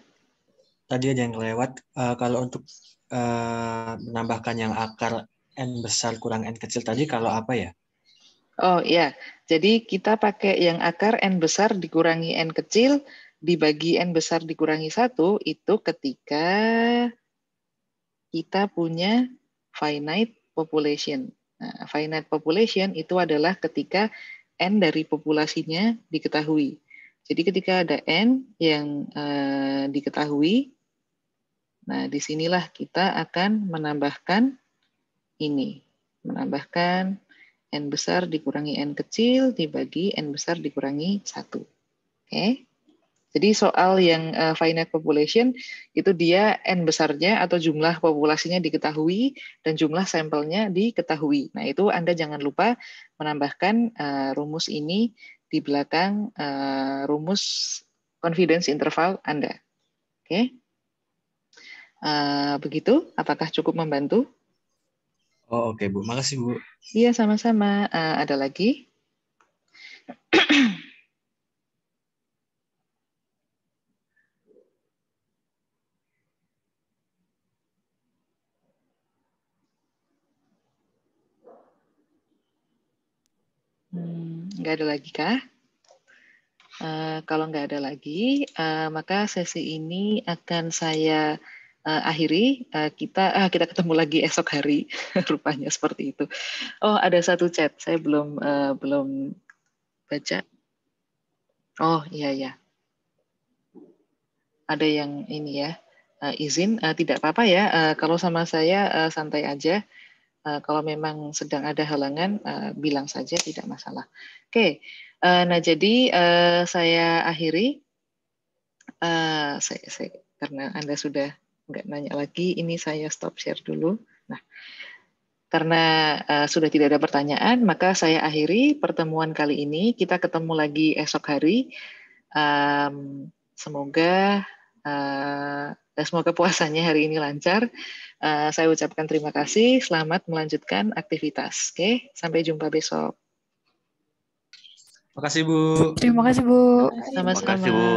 tadi ada yang kelewat. Kalau untuk menambahkan yang akar N besar kurang N kecil tadi kalau apa ya? Oh iya, jadi kita pakai yang akar N besar dikurangi N kecil, dibagi N besar dikurangi 1, itu ketika kita punya finite population. Nah, finite population itu adalah ketika N dari populasinya diketahui. Jadi ketika ada N yang diketahui, nah disinilah kita akan menambahkan ini. Menambahkan N besar dikurangi N kecil dibagi N besar dikurangi 1. Oke. Jadi soal yang finite population itu dia N besarnya atau jumlah populasinya diketahui dan jumlah sampelnya diketahui. Nah itu Anda jangan lupa menambahkan rumus ini di belakang rumus confidence interval Anda. Oke. Begitu, apakah cukup membantu? Oh oke Bu, makasih Bu. Iya sama-sama. Ada lagi? Nggak ada lagi kah? Kalau nggak ada lagi, maka sesi ini akan saya akhiri. Kita ketemu lagi esok hari, rupanya seperti itu. Oh, ada satu chat, saya belum baca. Oh iya ya, ada yang ini ya, izin. Tidak apa-apa ya. Kalau sama saya santai aja. Kalau memang sedang ada halangan, bilang saja, tidak masalah. Oke, nah jadi saya akhiri. Karena Anda sudah nggak nanya lagi, ini saya stop share dulu. Nah, karena sudah tidak ada pertanyaan, maka saya akhiri pertemuan kali ini. Kita ketemu lagi esok hari. Semoga puasanya hari ini lancar. Saya ucapkan terima kasih. Selamat melanjutkan aktivitas. Oke, sampai jumpa besok. Makasih Bu. Terima kasih Bu. Sama-sama. Makasih Bu.